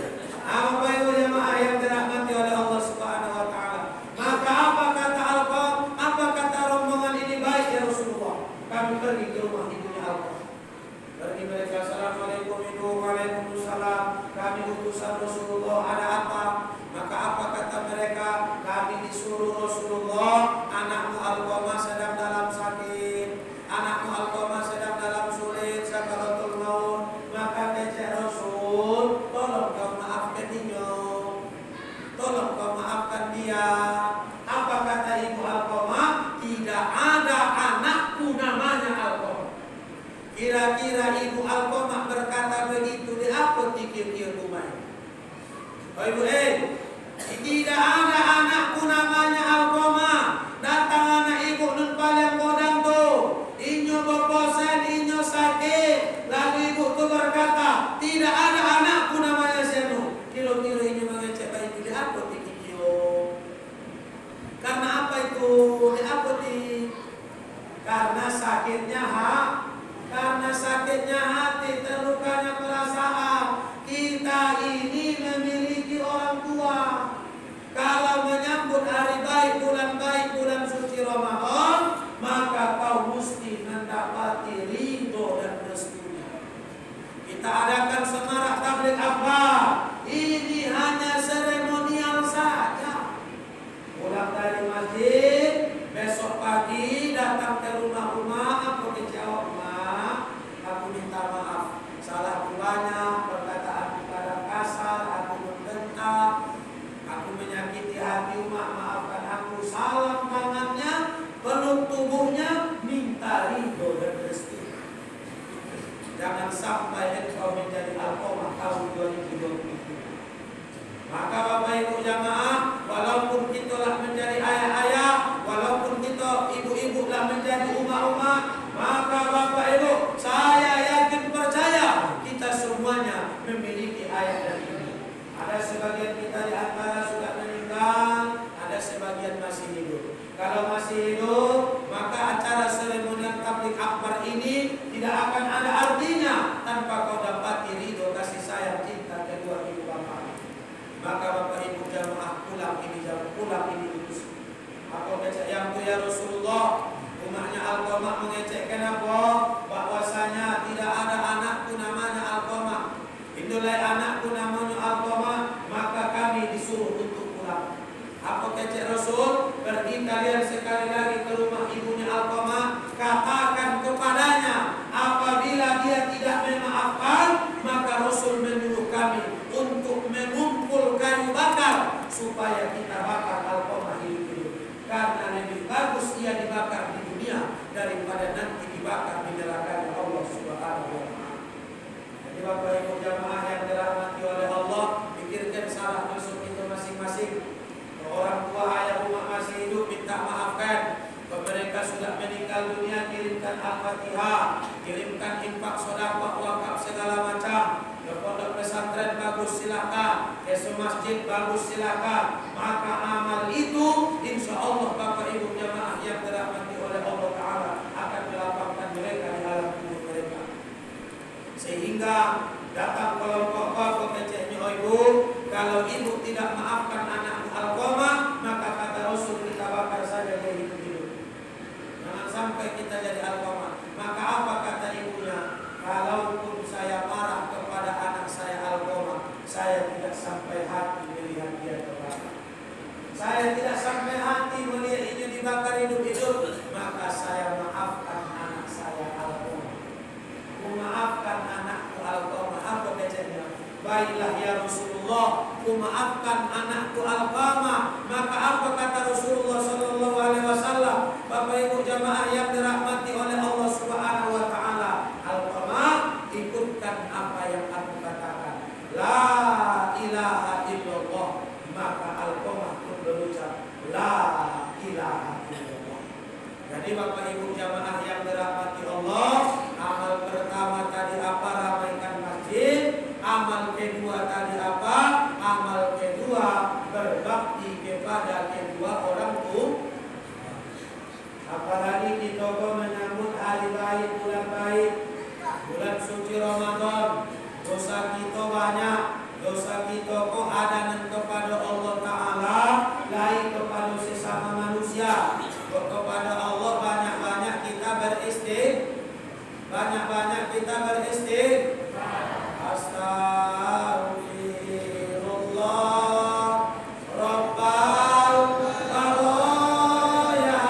Bapak Ibu jamaah yang dirahmati oleh Allah Subhanahu Wa Taala. Maka apa kata Alqamah? Apa kata rombongan ini? Baik ya Rasulullah, kami pergi ke rumah ibunya Alqamah. Pergi mereka, assalamualaikum ibu, waalaikumsalam. Kami utusan Rasulullah, ada apa? Maka apa kata mereka? Kami disuruh Rasulullah, anakmu Alqamah sedang dalam sakit, anakmu Alqamah sedang dalam sulit, sakaratul maut. Maka kata Rasul, tolong kau maafkan dia, tolong kau maafkan dia. Apa kata ibu Alqamah? Tidak ada anakku namanya Alqamah. Kira-kira ibu Alqamah berkata begitu di apa tikir-tikir rumah? Oh ibu, tidak ada anakku namanya Alqamah. Datang anak ibu nun paling godang tu, inyo berposen, inyo sakit. Lalu ibu tu berkata, tidak ada anakku namanya Senu. Kilo-kilo inyo mengecek bayi itu di apa tikio? Karena apa itu? Di apa ti? Karena sakitnya karena sakitnya hati, terlukanya perasaan. Kita ini memiliki orang tua. Kalau menyambut hari baik, bulan suci Ramadan, maka kau mesti mendapati ridho dan restunya. Kita adakan semarak tabligh apa? Ini hanya seremonial saja. Pulang dari masjid, besok pagi datang ke rumah-rumah, aku dijawab, "Ma, aku minta maaf. Salah banyak, perkataan kadang kasar, aku membentak, aku menyakiti hati umat, maafkan aku." Salam tangannya, peluk tubuhnya, minta ridho dan restu. Jangan sampai engkau menjadi Alqamah tahun 2020. Maka Bapak Ibu jamaah, walaupun kita lah menjadi ayah-ayah, walaupun kita ibu-ibu lah menjadi umat-umat, maka Bapak Ibu, saya yakin percaya kita semuanya memiliki ayah dan ibu. Ada sebagian kita di antara sudah meninggal, ada sebagian masih hidup. Kalau masih hidup, maka acara seremonial tabligh akbar ini tidak akan ada artinya tanpa kau dapati ridho, kasih sayang, cinta kedua ibu bapak. Maka Bapak Ibu jamaah, pulang ini utus. Apa baca yang tu ya Rasulullah? Rumahnya Alqamah mengecekkan apa? Bahwasanya tidak ada anakku namanya Alqamah. Itulah anakku namanya Alqamah, maka kami disuruh untuk pulang. Apa kata Rasul? Pergi kalian sekali lagi ke rumah ibunya Alqamah, katakan kepadanya apabila dia tidak memaafkan, maka Rasul menyuruh kami untuk supaya kita bakar alqamah hidup-hidup. Karena lebih bagus ia dibakar di dunia daripada nanti dibakar di neraka Allah Subhanahu wa taala. Jadi Bapak Ibu jamaah yang dirahmati oleh Allah, pikirkan salah nusuk itu masing-masing. Orang tua ayah rumah masih hidup, minta maafkan. Mereka sudah meninggal dunia, kirimkan Al-Fatihah, kirimkan infak, sedekah, wakaf segala macam. Pondok pesantren bagus silakan, ke masjid bagus silakan. Maka amal itu insya Allah Bapak Ibu jamaah yang dirahmati oleh Allah Taala akan melapangkan mereka di alam kubur mereka. Sehingga datang kelompok kecehnya ibu, kalau ibu tidak maafkan anak Alqamah, maka kata Rasul kita bakar saja dia hidup-hidup. Jangan sampai kita jadi Alqamah. Maka apa kata ibunya? Kalaupun saya marah kepada anak saya Alqamah, saya tidak sampai hati melihat dia terbakar. Saya tidak sampai hati melihat ini dibakar hidup-hidup, maka saya maafkan anak saya Alqamah. Maafkan anakku Alqamah. Apa bacanya? Baiklah ya Rasulullah, maafkan anakku Alqamah. Maka apa kata Rasulullah sallallahu alaihi wasallam? Bapak Ibu jamaah yang dirahmati oleh Allah Subhanahu wa taala, Alqamah, ikutkan apa yang aku katakan. La ilaha illallah. Maka Alqamah pun berucap la ilaha illallah. Jadi Bapak Ibu jamaah yang dirahmati Allah, amal pertama tadi apa? Ramaikan masjid. Amal kedua tadi apa? Amal kedua berbakti kepada kedua orang tua. Apalagi di toko menyambut hari baik, bulan baik, bulan suci Ramadan. Dosa kita banyak, dosa kita kok ada kepada Allah Ta'ala, lain kepada sesama manusia. Kepada Allah banyak-banyak kita banyak-banyak kita Astagfirullah Rabbal baraya.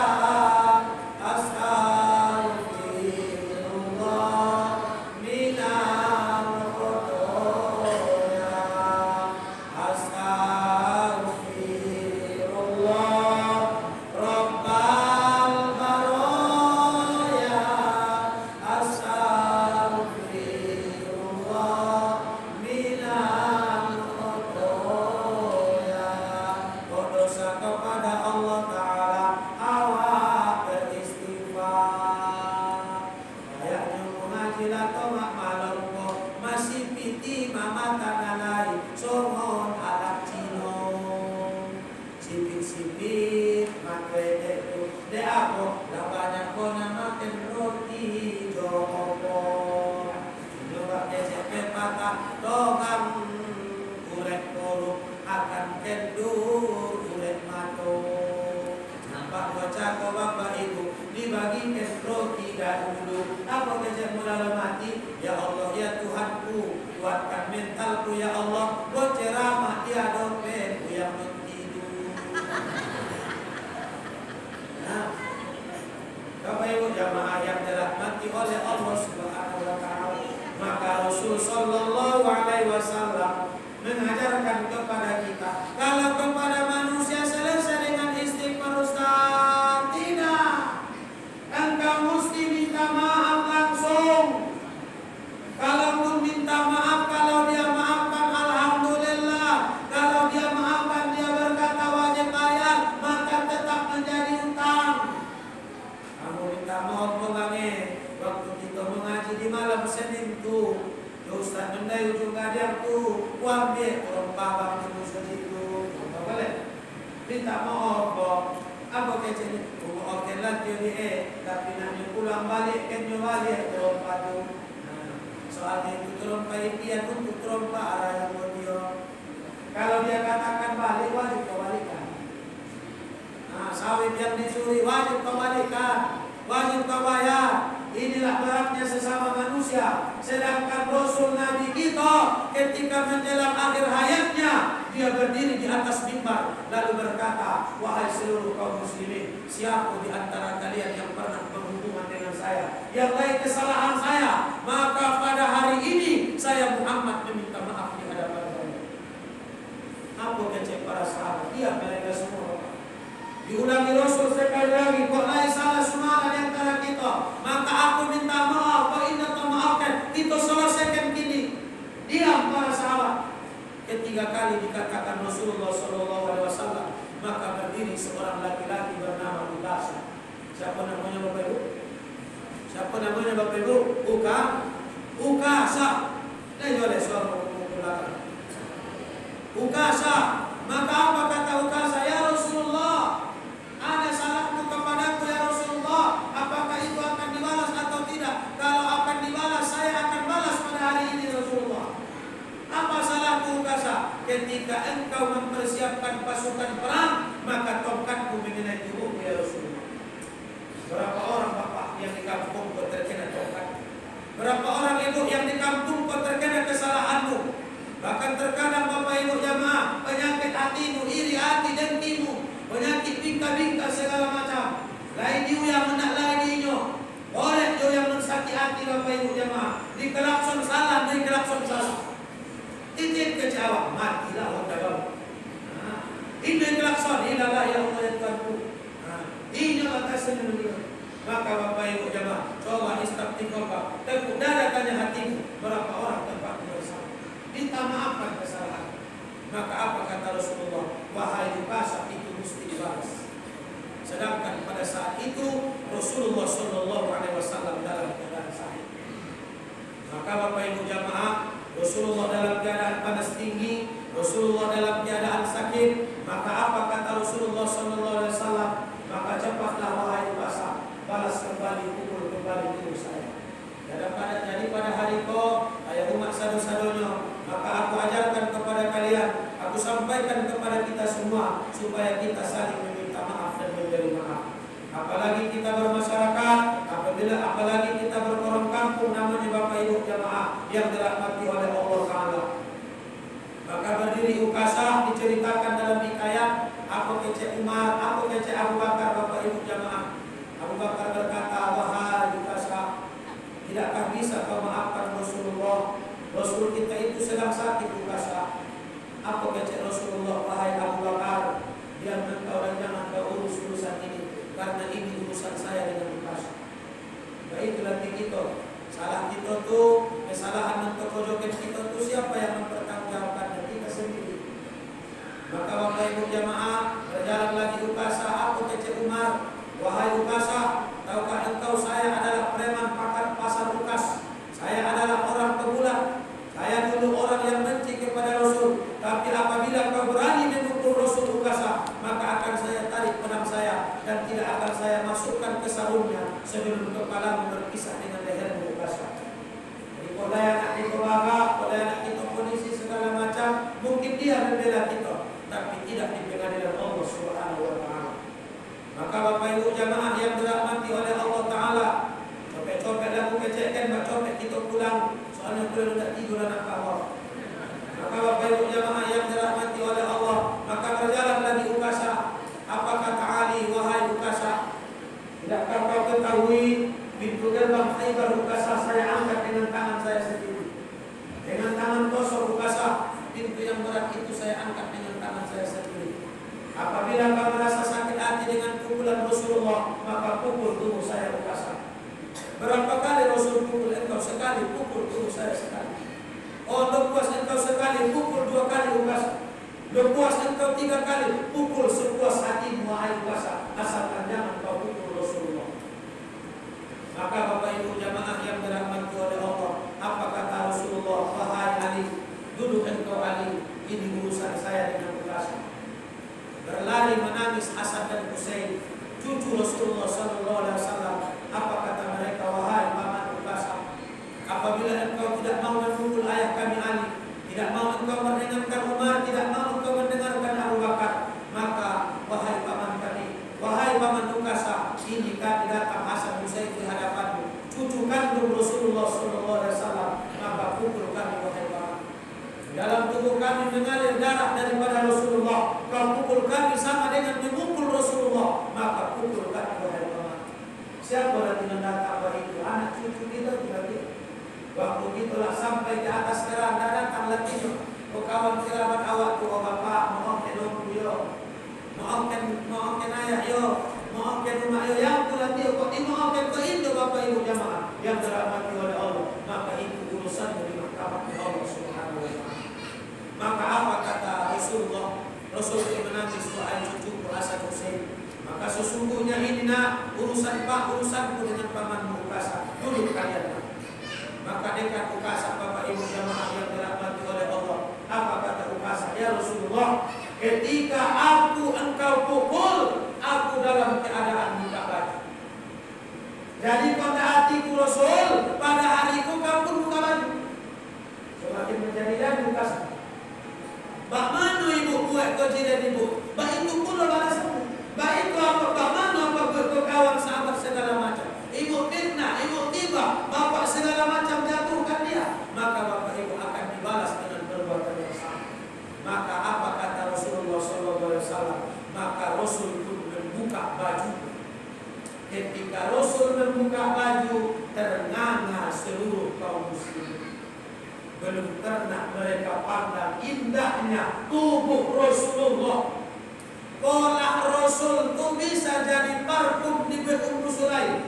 Astagfirullah minal khotoya. Astagfirullah Rabbal baraya. Astagfirullah minal khotoya. Berdosa kepada Allah Ta'ala, awak beristighfar. Kayaknya mengaji atau malam kok masih piti mama tanalai somon alat cino sipit-sipit makai itu de aku lah banyak kona makan roti jopo juga kecep patah dogang urek korup akan kendur urek mato. Nampak baca ko Bapak Ibu dibagikan roti dahulu. Apa kecep mulai mati? Ya Allah ya Tuhanku, kuatkan mentalku ya Allah. Buat ceramah dia dompetku yang tidur. Nah, Bapak Ibu jamaah yang dirahmati oleh Allah Subhanahu wa taala, maka Rasul sallallahu alaihi wasallam mengajarkan kepada kita, kalau kepada manusia selesai dengan istighfar Ustaz, tidak. Engkau mesti minta maaf langsung. Kalaupun minta maaf, kalau dia maafkan alhamdulillah. Kalau dia maafkan, dia berkata wajib bayar, maka tetap menjadi utang. Kamu minta maaf pengange waktu kita mengaji di malam Senin tuh, Ustaz mendai ujung kadiar tuh, ambil perempat bang segitu, boleh? Minta maaf kok. Apa kecil? Oke lah jadi tapi nanti pulang balik kan balik perempat tuh. Soalnya itu terompa impian untuk terompa arah yang dia. Kalau dia katakan balik, wajib kembalikan. Nah, sawit yang dicuri wajib kembalikan, wajib kau bayar. Inilah beratnya sesama manusia. Sedangkan Rasul Nabi kita ketika menjelang akhir hayatnya, dia berdiri di atas mimbar lalu berkata, wahai seluruh kaum muslimin, siapa di antara kalian yang pernah berhubungan dengan saya, yang lain kesalahan saya, maka pada hari ini saya Muhammad meminta maaf di hadapan kalian. Apa kecek para sahabat. Diam mereka semua. Diulangi Rasul sekali lagi, kok lain salah semua di antara kita, maka aku minta maaf. Kok ingat maafkan, kita selesaikan kini. Diam para sahabat. Ketiga kali dikatakan Rasulullah SAW, maka berdiri seorang laki-laki bernama Ukasa. Siapa namanya Bapak Ibu? Siapa namanya Bapak Ibu? Ukasa. Nah, boleh suara belakang. Ukasa. Maka apa kata Ukasa? Ya Rasulullah, ada salahmu kepadaku ya Rasulullah. Apakah itu akan dibalas atau tidak? Kalau akan dibalas, saya akan balas pada hari ini Rasulullah. Apa salahku Ukasa? Ketika engkau mempersiapkan pasukan perang, maka tongkatku mengenai tubuhmu ya Rasulullah. Berapa orang bapak yang di kampung kau terkena tongkat? Berapa orang ibu yang di kampung kau terkena kesalahanmu? Bahkan terkadang bapak ibu jamaah, penyakit hatimu, iri hati dengkimu, penyakit bingka-bingka segala macam. Lain diu yang hendak lainnya. Oleh diu yang mensakiti hati bapak ibu jamaah. Di kelakson salah, di kelakson salah. Titip ke Jawa, matilah orang dalam. Ini kelakson, inilah ya Allah ya Tuhanku. Ini batasan dunia. Maka bapak ibu jamaah, coba istighfar, tepuk dada tanya hatimu, berapa orang tempat bersalah. Minta maafkan kesalahan. Maka apa kata Rasulullah? Wahai Ukasa, itu mesti dibalas. Sedangkan pada saat itu Rasulullah SAW dalam keadaan sakit. Maka bapak ibu jamaah, Rasulullah dalam keadaan panas tinggi, Rasulullah dalam keadaan sakit. Maka apa kata Rasulullah SAW? Maka cepatlah wahai Ukasa, balas kembali, pukul kembali tubuh saya. Jadi pada hari kau, ayah umat sadu-sadunya, maka aku ajarkan kepada kalian, aku sampaikan kepada kita semua, supaya kita saling meminta maaf dan memberi maaf. Apalagi kita bermasyarakat, apalagi kita berkorong kampung, namanya bapak ibu jamaah yang dirahmati oleh Allah Ta'ala. Maka berdiri Ukasa diceritakan dalam hikayat, aku kece Umar, aku kece Abu Bakar, bapak ibu jamaah. Abu Bakar berkata, wahai Ukasa, tidakkah bisa kau maafkan Rasulullah? Rasul kita itu sedang sakit Ukasa. Apa kece Rasulullah? Wahai Abu Bakar, diam engkau dan jangan kau urus urusan ini, karena ini urusan saya dengan Ukasa. Baik nanti kita, salah kita tuh, kesalahan untuk pojokan kita tuh siapa yang mempertanggungjawabkan? Kita sendiri. Maka bapak ibu jamaah, berjalan lagi Ukasa, aku kece Umar. Wahai Ukasa, tahukah engkau saya adalah preman pasar Ukas. Saya adalah orang pegulat. Saya dulu orang yang benci kepada Rasul. Tapi apabila kau berani memukul Rasul Ukasa, maka akan saya tarik pedang saya dan tidak akan saya masukkan ke sarungnya sebelum kepalamu berpisah dengan lehermu Ukasa. Jadi kalau anak kita bangga, kalau anak kita polisi segala macam, mungkin dia membela kita, tapi tidak di pengadilan Allah Subhanahu wa Ta'ala. Maka bapak ibu jamaah yang dirahmati oleh Allah Ta'ala, copet-copet lagu kecekkan, bak copet kita pulang, soalnya pulang tidak tidur anak kawal. Maka bapak ibu jamaah yang dirahmati oleh Allah, maka berjalan lagi Ukasa. Apa kata Ali? Wahai Ukasa, tidakkah kau ketahui pintu gerbang Khaybar Ukasa saya angkat dengan tangan saya sendiri. Dengan tangan kosong Ukasa, pintu yang berat itu saya angkat dengan tangan saya sendiri. Apabila kau merasa sakit hati dengan pukulan Rasulullah, maka pukul tubuh saya Ukasa. Berapa kali Rasul pukul engkau? Sekali. Pukul tubuh saya sekali. Oh, lepuas engkau sekali, pukul 2 kali Ukasa. Lepuas engkau 3 kali, pukul sepuas hatimu wahai Ukasa. Asalkan jangan kau pukul Rasulullah. Maka bapak ibu jamaah yang dirahmati oleh Allah, apa kata Rasulullah? Wahai Ali, duduk engkau Ali, ini urusan saya dengan Ukasa. Berlari menangis Hasan dan Husain, cucu Rasulullah SAW. Apa kata mereka? Wahai paman Ukasa, apabila engkau tidak mau memukul ayah kami Ali, tidak mau engkau mendengarkan Umar, tidak mau engkau mendengarkan Abu Bakar, maka wahai paman kami, wahai paman Ukasa, ini kami datang Hasan Husain di hadapanmu, cucu kandung Rasulullah SAW, maka pukul kami wahai paman. Dalam tubuh kami mengalir darah daripada Rasulullah, kau pukul kami sama dengan memukul Rasulullah, maka pukul kami wahai paman. Siapa nanti mendatang itu? Anak cucu kita tidak. Waktu itulah sampai ke atas keranda datang lagi. Kawan kerabat awak tu bapak mohon dimaafkan ke Indo Bapak Ibu jamaah yang dirahmati oleh Allah, maka itu urusan dari mahkamah Allah Subhanahu wa taala. Maka apa kata Rasulullah? Rasul menangis doa cucuku Hasan Husain. Maka sesungguhnya ini nak urusanku dengan pamanmu Ukasa. Duduk kalian. Maka dekat Ukasa Bapak Ibu jamaah yang dirahmati oleh Allah. Apa kata Ukasa? Ya Rasulullah, ketika engkau pukul, aku dalam keadaan buka baju. Jadi pada hatiku Rasul, pada hariku kau pun buka baju. Semakin menjadi Ukasa. Bak mana ibu buat kau tidak ibu? Bak itu pun balasanmu. Bak itu apa? Bak mana apa berkawan sahabat segala macam? Ibu fitnah, ibu tiba, bapak segala macam jatuhkan dia. Maka bapak ibu akan dibalas dengan perbuatan yang sama. Maka apa kata Rasulullah SAW? Maka Rasul pun membuka baju. Ketika Rasul membuka baju, ternganga seluruh kaum muslimin. Belum pernah mereka pandang indahnya tubuh Rasulullah. Kolak Rasul itu bisa jadi parfum di Ummu Sulaim.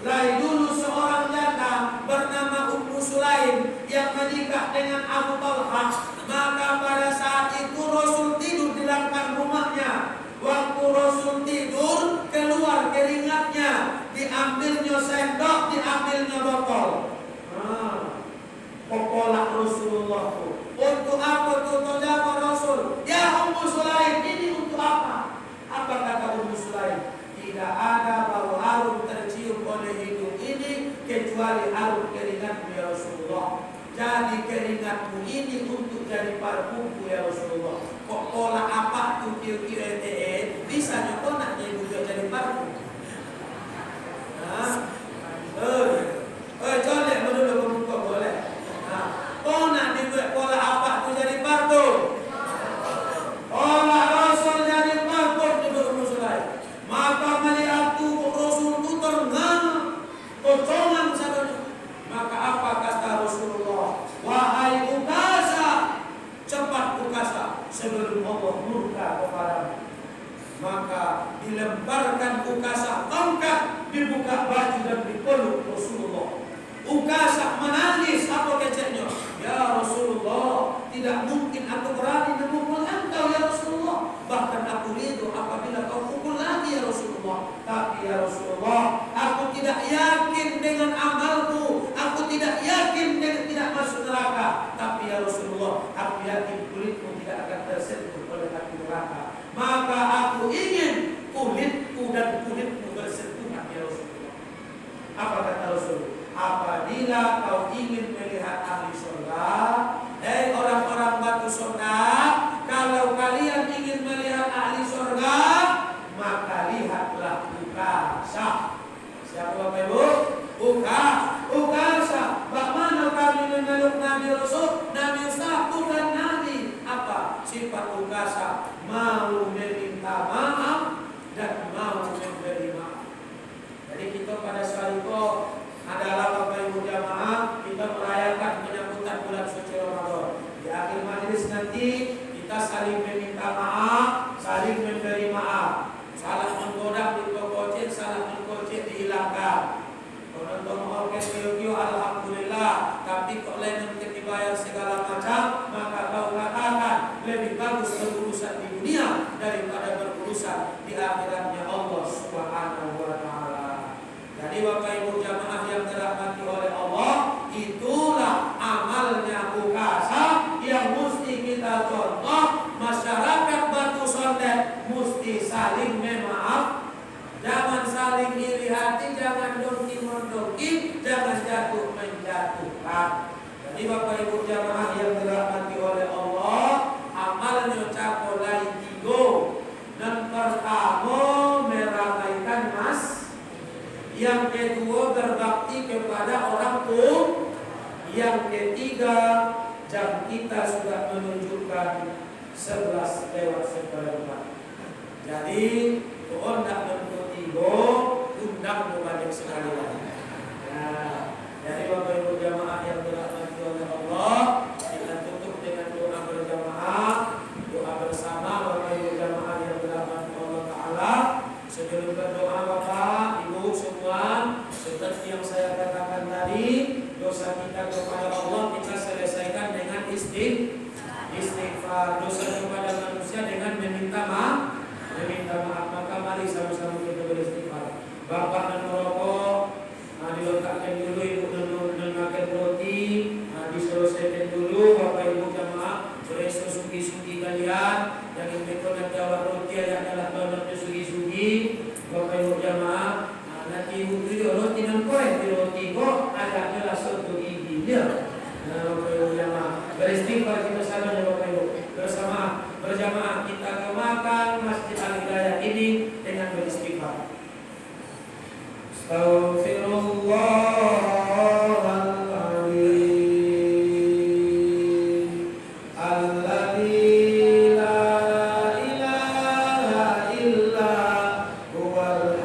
Lai dulu seorang janda bernama Ummu Sulaim yang menikah dengan Abu Talha. Maka pada saat itu Rasul tidur di langkah rumahnya. Waktu Rasul tidur, keluar keringatnya, diambilnya sendok, diambilnya botol. Pokolak Rasulullah itu. Untuk apa tuh jawab Rasul? Ya Ummu Sulaim, ini untuk apa? Apa kata Ummu Sulaim? Tidak ada bau harum tercium oleh hidung ini kecuali harum keringatmu ya Rasulullah. Jadi keringatmu ini untuk jadi parfumku ya Rasulullah. Kok pola apa tuh kira-kira bisa nyokonaknya ibu jadi parfum? Colek menurut pembuka boleh. Kona dibuat pola apa tuh jadi parfum? Pola Rasul jadi parfum dibuat Ummu Sulaim. Maka melihat tubuh Rasul itu ternganga, kocongan sadar. Maka apa kata Rasulullah? Wahai Ukasa, cepat Ukasa sebelum Allah murka kepadamu. Maka dilemparkan Ukasa tongkat, dibuka baju dan dipeluk Rasulullah. Ukasa menangis, apa keceknya? Ya Rasulullah, tidak mungkin aku berani memukul engkau ya Rasulullah. Bahkan aku ridho apabila kau pukul lagi ya Rasulullah. Tapi ya Rasulullah, aku tidak yakin dengan amalku. Aku tidak yakin dengan tidak masuk neraka. Tapi ya Rasulullah, aku yakin kulitmu tidak akan tersentuh oleh api neraka. Maka aku ingin kulitku dan kulitmu bersentuhan ya Rasulullah. Apa kata Rasul? Apabila kau ingin melihat ahli surga, orang-orang batu surga, kalau kalian ingin melihat ahli surga, maka lihatlah Ukasa. Siapa Bapak Ibu? Ukasa. Bagaimana kami memeluk Nabi Rasul? Nabi Ustaz bukan Nabi. Apa sifat Ukasa? Mau meminta maaf dan mau memberi maaf. Jadi kita pada syarikat adalah Bapak Ibu jamaah, kita merayakan penyambutan bulan suci Ramadan. Di akhir majelis nanti kita saling meminta maaf, saling memberi maaf. Salah menggoda dikocek, salah mengocek dihilangkan. Penonton orkes Kyoto alhamdulillah, tapi kok lain mungkin dibayar segala macam, maka kau katakan lebih bagus berurusan di dunia daripada berurusan di akhiratnya Allah Subhanahu wa taala. Jadi Bapak Ibu jamaah yang dirahmati oleh Allah, itulah amalnya Ukasa yang mesti kita contoh. Masyarakat Batu Sondet mesti saling memaaf, jangan saling iri hati, jangan dongki mendongki, jangan jatuh menjatuhkan. Jadi Bapak Ibu jamaah yang dirahmati oleh Allah, amalnya cakolai tigo. Dan pertama meramaikan mas. Yang kedua berbakti kepada orang tua. Yang ketiga, jam kita sudah menunjukkan 11 lewat 4. Jadi pohon tak bertigo, undang berbalik sekali lagi. Nah, dari Bapak Ibu jamaah yang dirahmati oleh Allah, kita tutup dengan doa berjamaah, doa bersama Bapak Ibu jamaah yang dirahmati Allah Taala. Sebelum berdoa Bapak Ibu istighfar. Dosa kepada manusia dengan meminta maaf. Maka mari sama-sama kita beristighfar. Bapak dan merokok, diletakkan dulu, ibu dan makan roti, diselesaikan dulu. Bapak ibu jamaah, bereso sugi-sugi kalian. Jangan bekon nanti awak roti adalah donatnya sugi-sugi. Bapak ibu jamaah, nanti ibu tuh roti dan korek di roti kok ada adalah soto gigi dia. Bapak ibu jamaah, beristighfar kita sama ya Bapak ibu. Bersama berjamaah kita kemakan Masjid Al-Hidayah ini dengan beristighfar. Astaghfirullahaladzim alladzi la ilaha illa huwal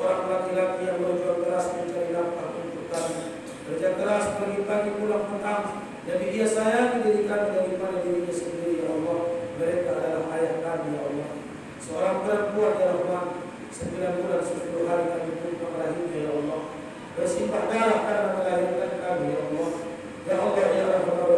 seorang laki-laki yang berjuang keras mencari nafkah untuk kami, kerja keras pagi-pagi pulang petang, jadi dia sayangi diri kami daripada dirinya sendiri, ya Allah. Mereka adalah ayah kami, ya Allah. Seorang perempuan, ya Rahman, 9 bulan 10 hari kami tumpang rahimnya, ya Allah. Bersimpah darah karena melahirkan kami, ya Allah. Ya Allah, ya Rahman,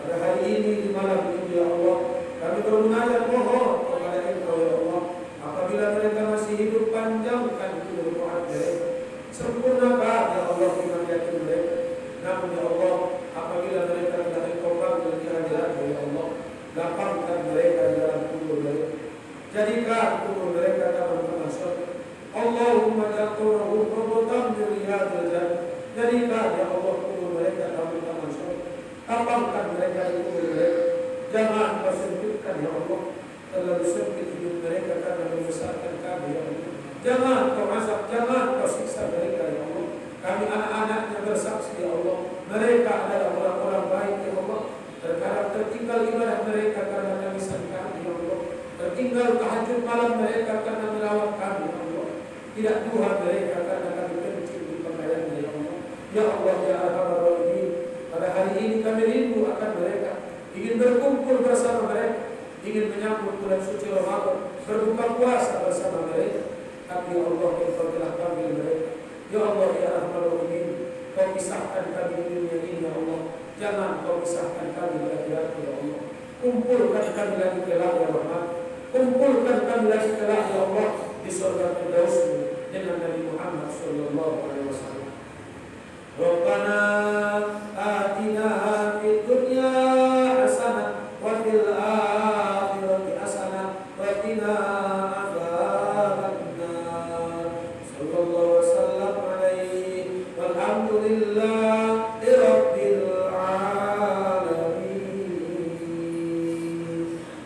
pada hari ini di malam ini, ya Allah, kami bermunajat mohon kepada Engkau, ya Allah. Apabila mereka masih hidup, panjangkan kehidupan mereka, sempurnakan, ya Allah, iman yakin mereka. Namun, ya Allah, apabila mereka tidak Engkau panggil di hadirat-Mu, ya Allah, lapangkan mereka dalam kubur mereka. Jadikan kubur mereka taman-taman surga. Allahumma ja'alhum rawdatan min riyadil jannah. Jadikan, ya Allah, kubur mereka taman-taman surga. Lapangkan mereka di kubur mereka. Jangan Kau sempitkan, ya Allah, terlalu sempit hidup mereka karena membesarkan kami, ya Allah. Jangan Kau azab, jangan Kau siksa mereka, ya Allah. Kami anak-anaknya bersaksi, ya Allah, mereka adalah orang-orang baik, ya Allah. Terkadang tertinggal ibadah mereka karena tangisan kami, ya Allah. Tertinggal tahajud malam mereka karena melawat kami, ya Allah. Tidak Tuhan mereka karena kami kencing di pakaiannya, ya Allah. Ya Allah, ya Arhamar Rahimin, pada hari ini kami rindu akan mereka, ingin berkumpul bersama mereka, ingin menyambut bulan suci Ramadan, berbuka puasa bersama mereka. Tapi ya Allah, Engkau telah panggil mereka. Ya Allah, ya Arhamar Rahimin, Kau pisahkan kami di dunia ini, ya Allah. Jangan Kau pisahkan kami di akhirat, ya Allah. Kumpulkan kami lagi kelak, ya Rahman. Kumpulkan kami lagi kelak, ya Allah, di surga Firdaus-Mu dengan Nabi Muhammad sallallahu alaihi wasallam. Rabbana atina fid dunya hasanah wa fil akhirati hasanah wa qina adzabannar. Sallallahu wasallam alaihi walhamdulillahi rabbil alamin.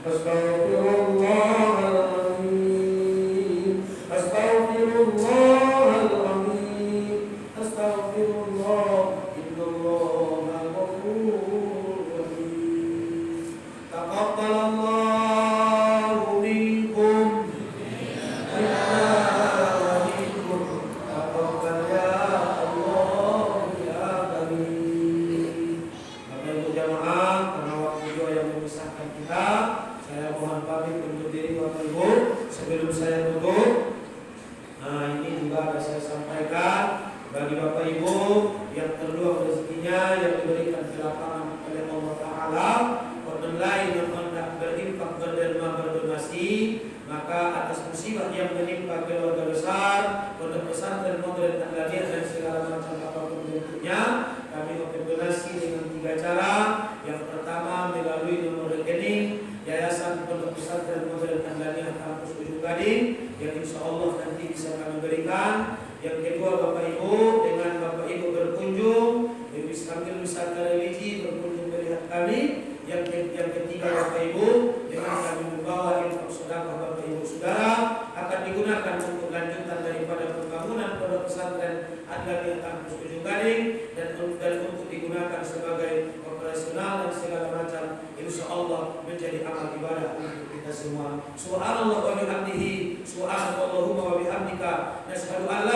Astaghfirullahaladzim, astaghfirullahaladzim, astaghfirullah, innallaha ghafurur rahim. Taqabbalallahu minkum minna wa minkum. Taqabbal ya Allah ya Karim. Bapak Ibu jamaah, karena waktu juga yang memisahkan kita, saya mohon pamit untuk diri Bapak Ibu sebelum saya tutup. Nah, ini juga ada saya sampaikan bagi Bapak Ibu yang terluang rezekinya yang diberikan ke lapangan oleh Allah Ta'ala, orang lain yang hendak berinfak, berderma, berdonasi, maka atas musibah yang menimpa keluarga besar, pondok pesantren modern Ahladiyah dan segala macam apapun bentuknya, kami berdonasi dengan 3 cara. Yang pertama melalui nomor rekening Yayasan Pondok Pesantren Modern Ahladiyah Kampus Ujung Gading yang insya Allah nanti bisa kami berikan. Yang kedua, Bapak Ibu dengan Bapak Ibu berkunjung, sambil wisata religi berkunjung melihat kami. Yang ketiga, Bapak Ibu dengan kami membawa infak sedekah Bapak Ibu saudara akan digunakan untuk lanjutan daripada pembangunan Pondok Pesantren Ahladiyah Kampus Ujung Gading dan untuk digunakan sebagai operasional dan segala macam, insya Allah menjadi amal ibadah untuk kita semua. Subhanallah wa bihamdihi, subhanallahumma wa bihamdika, nasyhadu an la